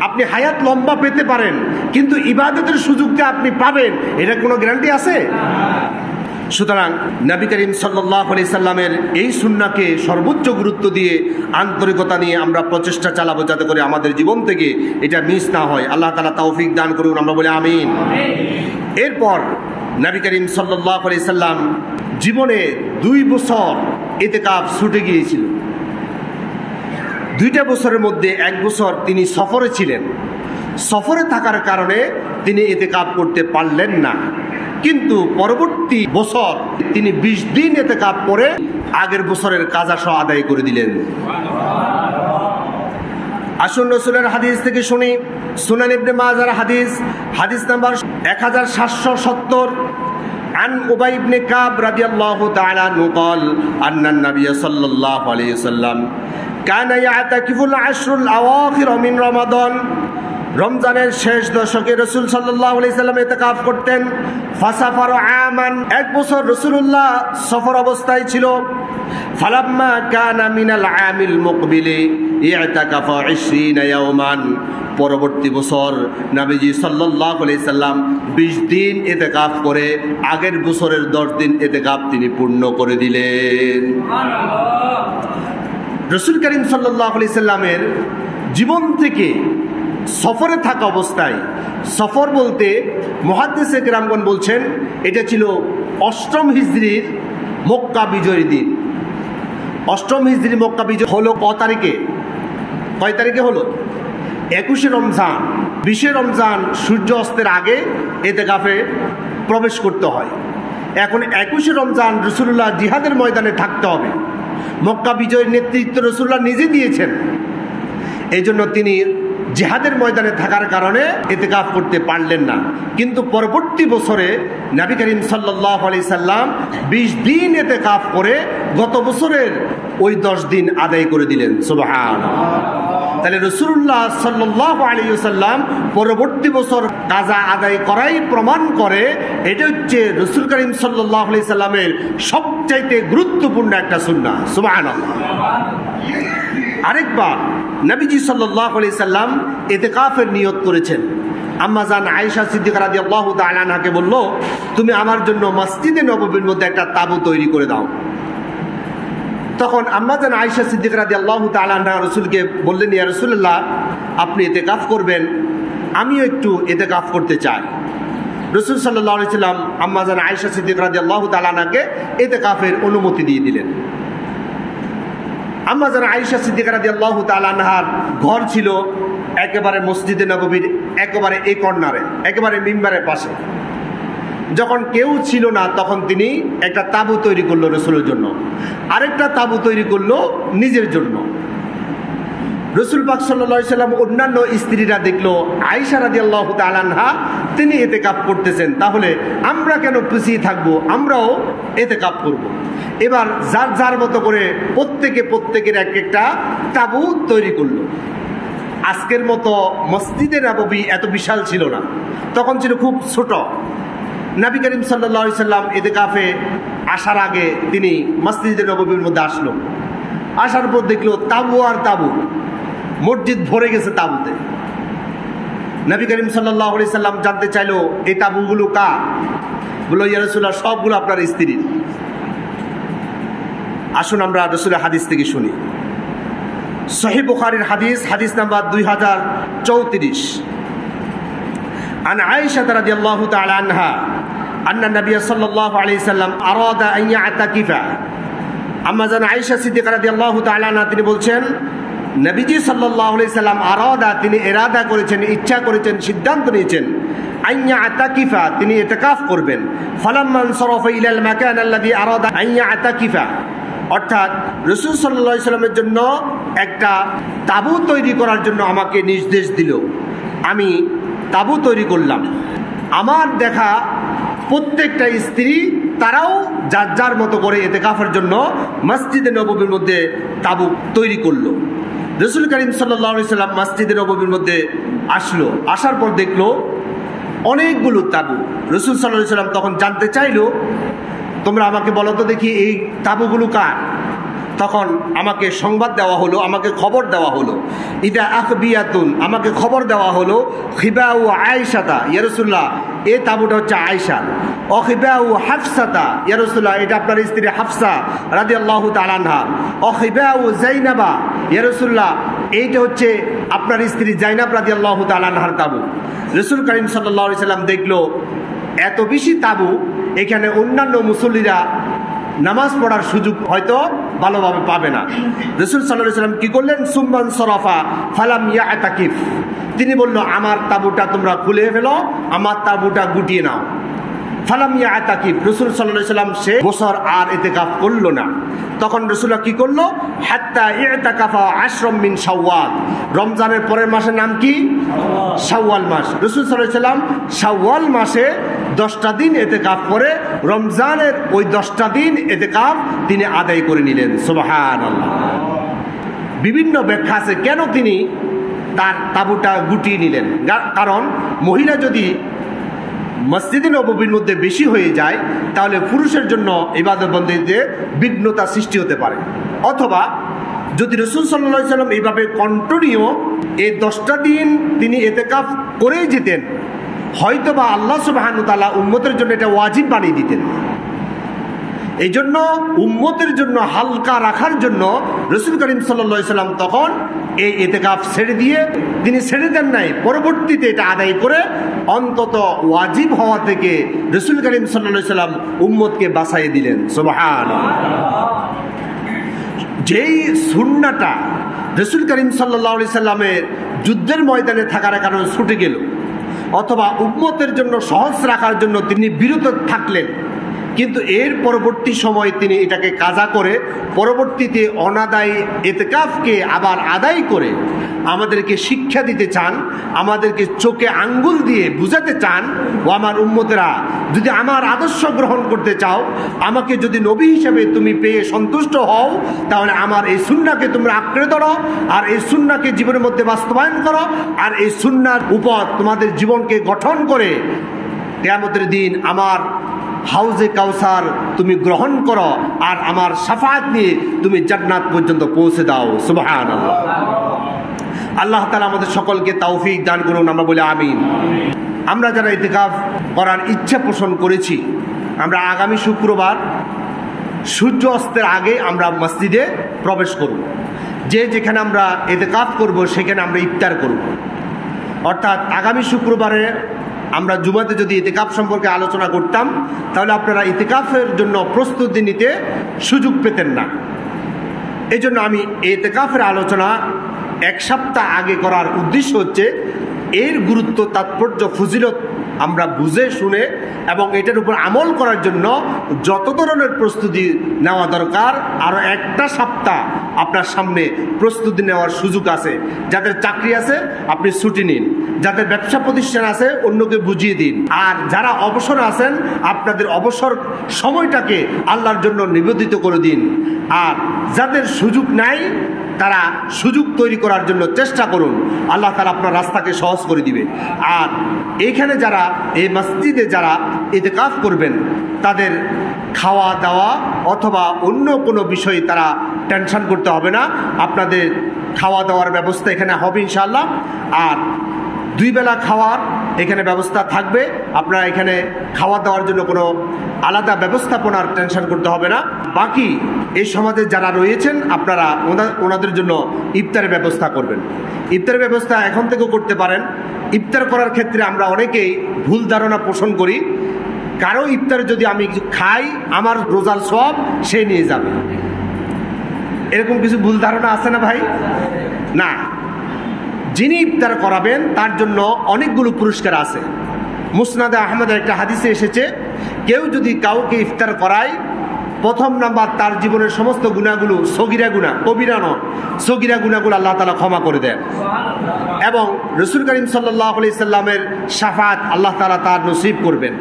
আপনি হায়াত লম্বা পেতে পারেন, কিন্তু ইবাদতের সুযোগটা আপনি পাবেন এটা কোনো গ্যারান্টি আছে? সুতরাং নবী করিম সাল্লাল্লাহু আলাইহি সাল্লামের এই সুন্নাহকে সর্বোচ্চ গুরুত্ব দিয়ে আন্তরিকতা নিয়ে আমরা প্রচেষ্টা চালাবো, যাতে করে আমাদের জীবন থেকে এটা মিস না হয়। আল্লাহ তাআলা তৌফিক দান করুন, আমরা বলি আমিন। এরপর নবী করিম সাল্লাল্লাহু আলাইহি সাল্লাম জীবনে 2 বছর ইতিকাফ ছুটে গিয়েছিল। 2টা বছরের মধ্যে 1 বছর তিনি সফরে ছিলেন। সফরে থাকার কারণে তিনি ইতিকাফ করতে পারলেন না, কিন্তু পরবর্তী বছর তিনি 20 দিন ইতিকাফ করে আগের বছরের কাজা সহ আদায় করে দিলেন। আসুন রাসূলের হাদিস থেকে শুনি। সুনান ইবনে মাজার হাদিস নাম্বার 1770 عن أبي بن كعب رضي الله تعالى عنه قال أن النبي صلى الله عليه وسلم كان يعتكف العشر الأواخر من رمضان। রমজানের শেষ দশকে রাসূল সাল্লাল্লাহু আলাইহি সাল্লাম ইতিকাফ করতেন। ফাসাফার আমান, 1 বছর রাসূলুল্লাহ সফর অবস্থায় ছিল। ফালাম্মা কানা মিনাল আমিল মুকবিলি ইতাকাফা 20 ইয়াওমান। পরবর্তী বছর নবীজি সাল্লাল্লাহু আলাইহি সাল্লাম 20 দিন ইতিকাফ করে আগের বছরের 10 দিন ইতিকাফ তিনি পূর্ণ করে দিলেন। রাসূল করিম সাল্লাল্লাহু আলাইহি সাল্লামের জীবন থেকে সফরে থাকা অবস্থায়, সফর বলতে মুহাদ্দিসে কেরামগণ বলছেন এটা ছিল 8ম হিজরির মক্কা বিজয়ের দিন। 8ম হিজরি মক্কা বিজয় হলো কয় তারিখে হলো? 21শে রমজান। 20শে রমজান সূর্য অস্তের আগে ইতিকাফে প্রবেশ করতে হয়। এখন 21শে রমজান রাসূলুল্লাহ জিহাদের ময়দানে থাকতে হবে। মক্কা বিজয়ের নেতৃত্ব রাসূলুল্লাহ নিজে দিয়েছেন, এই জন্য তিনি জিহাদের ময়দানে থাকার কারণে ইতিকাফ করতে পারলেন না। কিন্তু পরবর্তী বছরে নবী করিম সাল্লাল্লাহু আলাইহি সাল্লাম 20 দিন ইতিকাফ করে গত বছরের ওই 10 দিন আদায় করে দিলেন। সুবহানাল্লাহ। তাহলে রাসূলুল্লাহ সাল্লাল্লাহু আলাইহি ওয়াসাল্লাম পরবর্তী বছর কাজা আদায় করাই প্রমাণ করে এটা হচ্ছে রাসূল করিম সাল্লাল্লাহু আলাইহি সাল্লামের সবচাইতে গুরুত্বপূর্ণ একটা সুন্নাহ। সুবহানাল্লাহ। আরেকবার নবীজি সাল্লাল্লাহু আলাইহি সাল্লাম ইতিকাফের নিয়ত করেছেন। আম্মা জান আয়েশা সিদ্দিকা রাদিয়াল্লাহু তাআলা আনহাকে বলল, তুমি আমার জন্য মসজিদে নববীর মধ্যে একটা তাবু তৈরি করে দাও। তখন আম্মা জান আয়েশা সিদ্দিকা রাদিয়াল্লাহু তাআলা আনহা রাসূলকে বললেন, ইয়া রাসূলুল্লাহ, আপনি ইতিকাফ করবেন, আমিও একটু ইতিকাফ করতে চাই। রাসূল সাল্লাল্লাহু আলাইহি সাল্লাম আম্মা জান আয়েশা সিদ্দিকা রাদিয়াল্লাহু তাআলা আনহাকে ইতিকাফের অনুমতি দিয়ে দিলেন। আম্মা জান আয়েশা সিদ্দিকা রাদিয়াল্লাহু তাআলা আনহার ঘর ছিল একেবারে মসজিদে নববীর একেবারে এই কর্নারে, একেবারে মিম্বারের পাশে। যখন কেউ ছিল না তখন তিনি একটা তাঁবু তৈরি করলো রাসূলের জন্য, আরেকটা তাঁবু তৈরি করলো নিজের জন্য। রাসূল পাক সাল্লাল্লাহু আলাইহি সাল্লাম অন্যান্য স্ত্রীরা দেখলো আয়েশা রাদিয়াল্লাহু তাআলা আনহা তিনি ইতিকাফ করতেছেন, তাহলে আমরা কেন পিছিয়ে থাকবো, আমরাও ইতিকাফ করব। এবার যার যার মতো করে প্রত্যেকের এক একটা তাঁবু তৈরি করলো। আজকের মতো মসজিদে নববী এত বিশাল ছিল না, তখন ছিল খুব ছোট। নবী করিম সাল্লাল্লাহু আলাইহি সাল্লাম ইতিকাফে আসার আগে তিনি মসজিদে নববীর মধ্যে আসলো। আসার পর দেখলো তাঁবু আর তাঁবু, মসজিদ ভরে গেছে তাঁবুতে। নবী করিম সাল্লাল্লাহু আলাইহি সাল্লাম জানতে চাইলো এই তাঁবুগুলো কার? বলল, ইয়া রাসূলুল্লাহ, সবগুলো আপনার স্ত্রীর। আসুন আমরা রাসূলের হাদিস থেকে শুনি। সহিহ বুখারীর হাদিস নাম্বার 2034। عن عائشة رضي الله تعالى عنها أن النبي صلى الله عليه وسلم أراد أن يعتكف। আম্মা জান আয়েশা সিদ্দিকা রাদিয়াল্লাহু তাআলা আনহা তিনি বলছেন, নবীজি সাল্লাল্লাহু আলাইহি সাল্লাম তিনি ইরাদা করেছেন, ইচ্ছা করেছেন, সিদ্ধান্ত নিয়েছেন আন ইয়াতাকিফা, তিনি ইতিকাফ করবেন। ফালাম্মা ইনসারাফা ইলাল মাকান আল্লাযী আরাদা আন ইয়াতাকিফা, অর্থাৎ রাসূল সাল্লাল্লাহু আলাইহি সাল্লামের জন্য একটা তাঁবু তৈরি করার জন্য আমাকে নির্দেশ দিল। আমি তাঁবু তৈরি করলাম। আমার দেখা প্রত্যেকটা স্ত্রী তারাও যার যার মতো করে ইতিকাফের জন্য মসজিদে নববীর মধ্যে তাঁবু তৈরি করলো। রাসূল করিম সাল্লাল্লাহু আলাইহি সাল্লাম মসজিদে নববীর মধ্যে আসলো, আসার পর দেখলো অনেকগুলো তাঁবু। রাসূল সাল্লাল্লাহু আলাইহি সাল্লাম তখন জানতে চাইলো, তোমরা আমাকে বলো তো দেখি এই তাঁবুগুলো কার? তখন আমাকে সংবাদ দেওয়া হলো, আমাকে খবর দেওয়া হলো, ইদা আখবিয়াতুন, আমাকে খবর দেওয়া হলো, খিবাউ আয়েশাতা ইয়া রাসূলুল্লাহ, এই তাঁবুটা হচ্ছে আয়েশা। অখিবাউ হাফসাতা ইয়া রাসূলুল্লাহ, এটা আপনার স্ত্রী হাফসা রাদিয়াল্লাহু তাআলা আনহা। অখিবাউ যায়নাবা ইয়া রাসূলুল্লাহ, এইটা হচ্ছে আপনার স্ত্রী যায়নাব রাদিয়াল্লাহু তাআলা আনহার তাঁবু। রাসূল করিম সাল্লাল্লাহু আলাইহি সাল্লাম দেখলো এত বেশি তাঁবু, এখানে অন্যান্য মুসল্লিরা নামাজ পড়ার সুযোগ হয়তো ভালোভাবে পাবে না। রাসূল সাল্লাল্লাহু আলাইহি সাল্লাম কি করলেন? সুম্মান সরাফা ফালাম ইয়াতাকিফ, তিনি বলল আমার তাঁবুটা তোমরা খুলে ফেলো, আমার তাঁবুটা গুটিয়ে নাও। ফালাম ইয়াতাকিফ, রাসূল সাল্লাল্লাহু আলাইহি সাল্লাম সে বছর আর ইতিকাফ করলো না। তখন রাসূলুল্লাহ কি করলো? হাত্তা ইতাকাফা আশরাম মিন শাওয়াল, রমজানের পরের মাসের নাম কি? শাওয়াল মাস। রাসূল সাল্লাল্লাহু আলাইহি সাল্লাম শাওয়াল মাসে 10টা দিন ইতিকাফ করে রমজানের ওই 10টা দিন ইতিকাফ তিনি আদায় করে নিলেন। সুবহানাল্লাহ। বিভিন্ন ব্যাখ্যা আছে কেন তিনি তার তাঁবুটা গুটিয়ে নিলেন। কারণ মহিলা যদি মসজিদে নববীর মধ্যে বেশি হয়ে যায় তাহলে পুরুষের জন্য ইবাদত বন্দেগীতে বিঘ্নতা সৃষ্টি হতে পারে, অথবা যদি রাসূল সাল্লাল্লাহু আলাইহি সাল্লাম এইভাবে কন্টিনিউ এই 10টা দিন তিনি ইতিকাফ করেই যেতেন, হয়তোবা আল্লাহ সুবহানাহু ওয়া তাআলা উম্মতের জন্য এটা ওয়াজিব বানিয়ে দিতেন। এই জন্য উম্মতের জন্য হালকা রাখার জন্য রাসূল করিম সাল্লাল্লাহু আলাইহি সাল্লাম তখন এই ইতিকাফ ছেড়ে দিয়ে, তিনি ছেড়ে দেন নাই, পরবর্তীতে এটা আদায় করে অন্তত ওয়াজিব হওয়া থেকে রাসূল করিম সাল্লাল্লাহু আলাইহি সাল্লাম উম্মতকে বাঁচাই দিলেন। সুবহানাল্লাহ। যেই সুন্নাহটা রাসূল করিম সাল্লাল্লাহু আলাইহি সাল্লামের যুদ্ধের ময়দানে থাকার কারণে ছুটে গেল, অথবা উম্মতের জন্য সহজ রাখার জন্য তিনি বিরত থাকলেন, কিন্তু এর পরবর্তী সময় তিনি এটাকে কাজা করে পরবর্তীতে অনাদায়ী ইতিকাফকে আবার আদায় করে আমাদেরকে শিক্ষা দিতে চান, আমাদেরকে চোখে আঙ্গুল দিয়ে বুঝাতে চান, ও আমার উম্মতেরা, যদি আমার আদর্শ গ্রহণ করতে চাও, আমাকে যদি নবী হিসেবে তুমি পেয়ে সন্তুষ্ট হও, তাহলে আমার এই সুন্নাহকে তোমরা আঁকড়ে ধরো, আর এই সুন্নাহকে জীবনের মধ্যে বাস্তবায়ন করো, আর এই সুন্নাহর উপর তোমাদের জীবনকে গঠন করে কিয়ামতের দিন আমার হাউজে কাউসার তুমি গ্রহণ করো, আর আমার শাফাআত নিয়ে তুমি জান্নাত পর্যন্ত পৌঁছে দাও। সুবহানাল্লাহ। আল্লাহ তাআলা আমাদের সকলকে তৌফিক দান করুন, আমরা বলি আমিন। আমরা যারা ইতিকাফ করার ইচ্ছা পোষণ করেছি, আমরা আগামী শুক্রবার সূর্য অস্তের আগে আমরা মসজিদে প্রবেশ করব। যে যেখানে আমরা ইতিকাফ করব সেখানে আমরা ইফতার করব। অর্থাৎ আগামী শুক্রবারে আমরা জুমাতে যদি ইতিকাফ সম্পর্কে আলোচনা করতাম তাহলে আপনারা ইতিকাফের জন্য প্রস্তুতি নিতে সুযোগ পেতেন না। এই জন্য আমি ইতিকাফের আলোচনা এক সপ্তাহ আগে করার উদ্দেশ্য হচ্ছে এর গুরুত্ব, তাৎপর্য, ফজিলত আমরা বুঝে শুনে এবং এটার উপর আমল করার জন্য যত ধরনের প্রস্তুতি নেওয়া দরকার, আরও একটা সপ্তাহ আপনার সামনে প্রস্তুতি নেওয়ার সুযোগ আছে। যাদের চাকরি আছে আপনি ছুটি নিন, যাদের ব্যবসা প্রতিষ্ঠান আছে অন্যকে বুঝিয়ে দিন, আর যারা অবসর আছেন আপনাদের অবসর সময়টাকে আল্লাহর জন্য নিবেদিত করে দিন, আর যাদের সুযোগ নাই তারা সুযোগ তৈরি করার জন্য চেষ্টা করুন। আল্লাহ তাআলা আপনার রাস্তাকে সহজ করে দিবে। আর এইখানে যারা এই মসজিদে যারা ইতিকাফ করবেন তাদের খাওয়া দাওয়া অথবা অন্য কোনো বিষয়ে তারা টেনশন করতে হবে না। আপনাদের খাওয়া দাওয়ার ব্যবস্থা এখানে হবে ইনশাআল্লাহ। আর 2 বেলা খাওয়ার এখানে ব্যবস্থা থাকবে। আপনারা এখানে খাওয়া দাওয়ার জন্য কোনো আলাদা ব্যবস্থাপনার টেনশন করতে হবে না। বাকি এই সমাজে যারা রয়েছেন আপনারা ওনাদের জন্য ইফতারের ব্যবস্থা করবেন। ইফতারের ব্যবস্থা এখন থেকেও করতে পারেন। ইফতার করার ক্ষেত্রে আমরা অনেকেই ভুল ধারণা পোষণ করি, কারো ইফতার যদি আমি খাই আমার রোজার সওয়াব সে নিয়ে যাবে, এরকম কিছু ভুল ধারণা আছে না ভাই? না, যিনি ইফতার করাবেন তার জন্য অনেকগুলো পুরস্কার আছে। মুসনাদে আহমদের একটা হাদিসে এসেছে, কেউ যদি কাউকে ইফতার করায়, প্রথম নাম্বার তার জীবনের সমস্ত গুনাহগুলো, সগীরা গুনাহ, কবিরা নয়, সগীরা গুনাহগুলো আল্লাহ তাআলা ক্ষমা করে দেন, এবং রাসূল করিম সাল্লাল্লাহু আলাইহি সাল্লামের শাফাআত আল্লাহ তাআলা তার নসিব করবেন।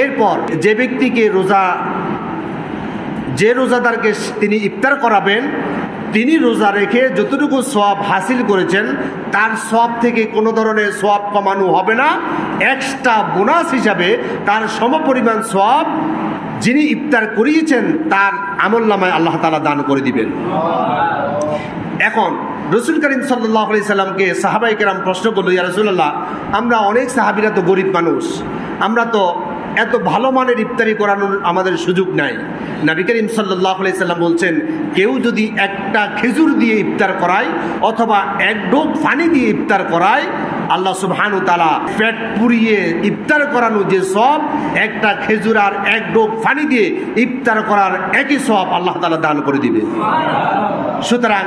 এরপর যে ব্যক্তিকে যে রোজাদারকে তিনি ইফতার করাবেন তিনি রোজা রেখে যতটুকু সওয়াব হাসিল করেছেন তার সওয়াব থেকে কোনো ধরনের সওয়াব কমানো হবে না। এক্সট্রা বোনাস হিসাবে তার সমপরিমাণ সওয়াব যিনি ইফতার করিয়েছেন তার আমলনামায় আল্লাহ তাআলা দান করে দিবেন। এখন রসুল করিম সাল্লাল্লাহু আলাইহি সাল্লামকে সাহাবায়ে কেরাম প্রশ্ন করল, ইয়া রাসূলুল্লাহ, আমরা অনেক সাহাবীরা তো গরিব মানুষ, আমরা তো এত ভালো মানের ইফতারি করানোর আমাদের সুযোগ নাই। নবী করিম সাল্লাল্লাহু আলাইহি সাল্লাম বলছেন, কেউ যদি একটা খেজুর দিয়ে ইফতার করায় অথবা এক ডোক পানি দিয়ে ইফতার করায়, আল্লাহ সুবহানাহু ওয়া তাআলা পেট পুরিয়ে ইফতার করানো যে সওয়াব, একটা খেজুর আর এক ডোক পানি দিয়ে ইফতার করার একই সওয়াব আল্লাহ তাআলা দান করে দিবে। সুতরাং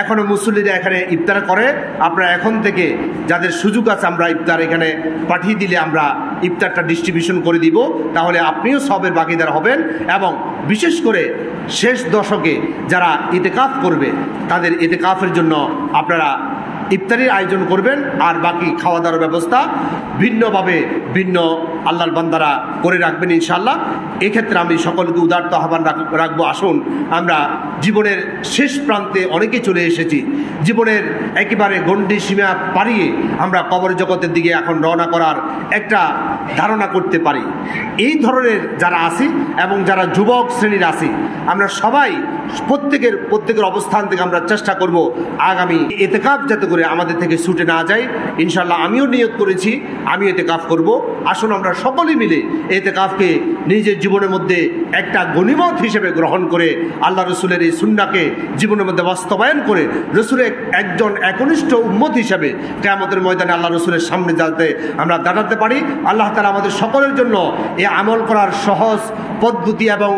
এখনো মুসল্লিরা এখানে ইফতার করে, আপনারা এখন থেকে যাদের সুযোগ আছে আমরা ইফতার এখানে পাঠিয়ে দিলে আমরা ইফতারটা ডিস্ট্রিবিউশন করে দিব, তাহলে আপনিও সবের ভাগীদার হবেন। এবং বিশেষ করে শেষ দশকে যারা ইতিকাফ করবে তাদের ইতিকাফের জন্য আপনারা ইফতারির আয়োজন করবেন, আর বাকি খাওয়া দাওয়ার ব্যবস্থা ভিন্নভাবে ভিন্ন আল্লাহর বান্দারা করে রাখবেন ইনশাআল্লাহ। এক্ষেত্রে আমি সকলকে উদারত আহ্বান রাখবো, আসুন আমরা জীবনের শেষ প্রান্তে অনেকে চলে এসেছি, জীবনের একেবারে গণ্ডি সীমা পাড়িয়ে আমরা কবর জগতের দিকে এখন রওনা করার একটা ধারণা করতে পারি। এই ধরনের যারা আছি এবং যারা যুবক শ্রেণীর আছি, আমরা সবাই প্রত্যেকের অবস্থান থেকে আমরা চেষ্টা করব আগামী ইতিকাফ যাতে করে আমাদের থেকে ছুটে না যায়। ইনশাআল্লাহ আমিও নিয়ত করেছি আমি ইতিকাফ করব। আসুন আমরা সকলে মিলে ইতিকাফকে নিজের জীবনের মধ্যে একটা গনিমত হিসেবে গ্রহণ করে আল্লাহ রসুলের এই সুন্নাহকে জীবনের মধ্যে বাস্তবায়ন করে রসুলের একজন একনিষ্ঠ উম্মত হিসেবে কিয়ামতের ময়দানে আল্লাহ রসুলের সামনে যাতে আমরা দাঁড়াতে পারি। আল্লাহ তাআলা আমাদের সকলের জন্য এই আমল করার সহজ পদ্ধতি এবং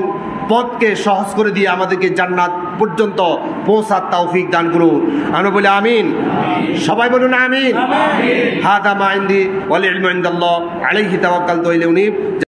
পথকে সহজ করে দিয়ে আমাদেরকে জান্নাত পর্যন্ত পৌঁছার তৌফিক দান করুন। আমরা বলি আমিন। সবাই বলুন আমিন। হাদা মা ইনদি ওয়াল ইলমু ইনদাল্লাহ আলাইহি তাওয়াক্কালতু ওয়া ইলাইহি উনীব।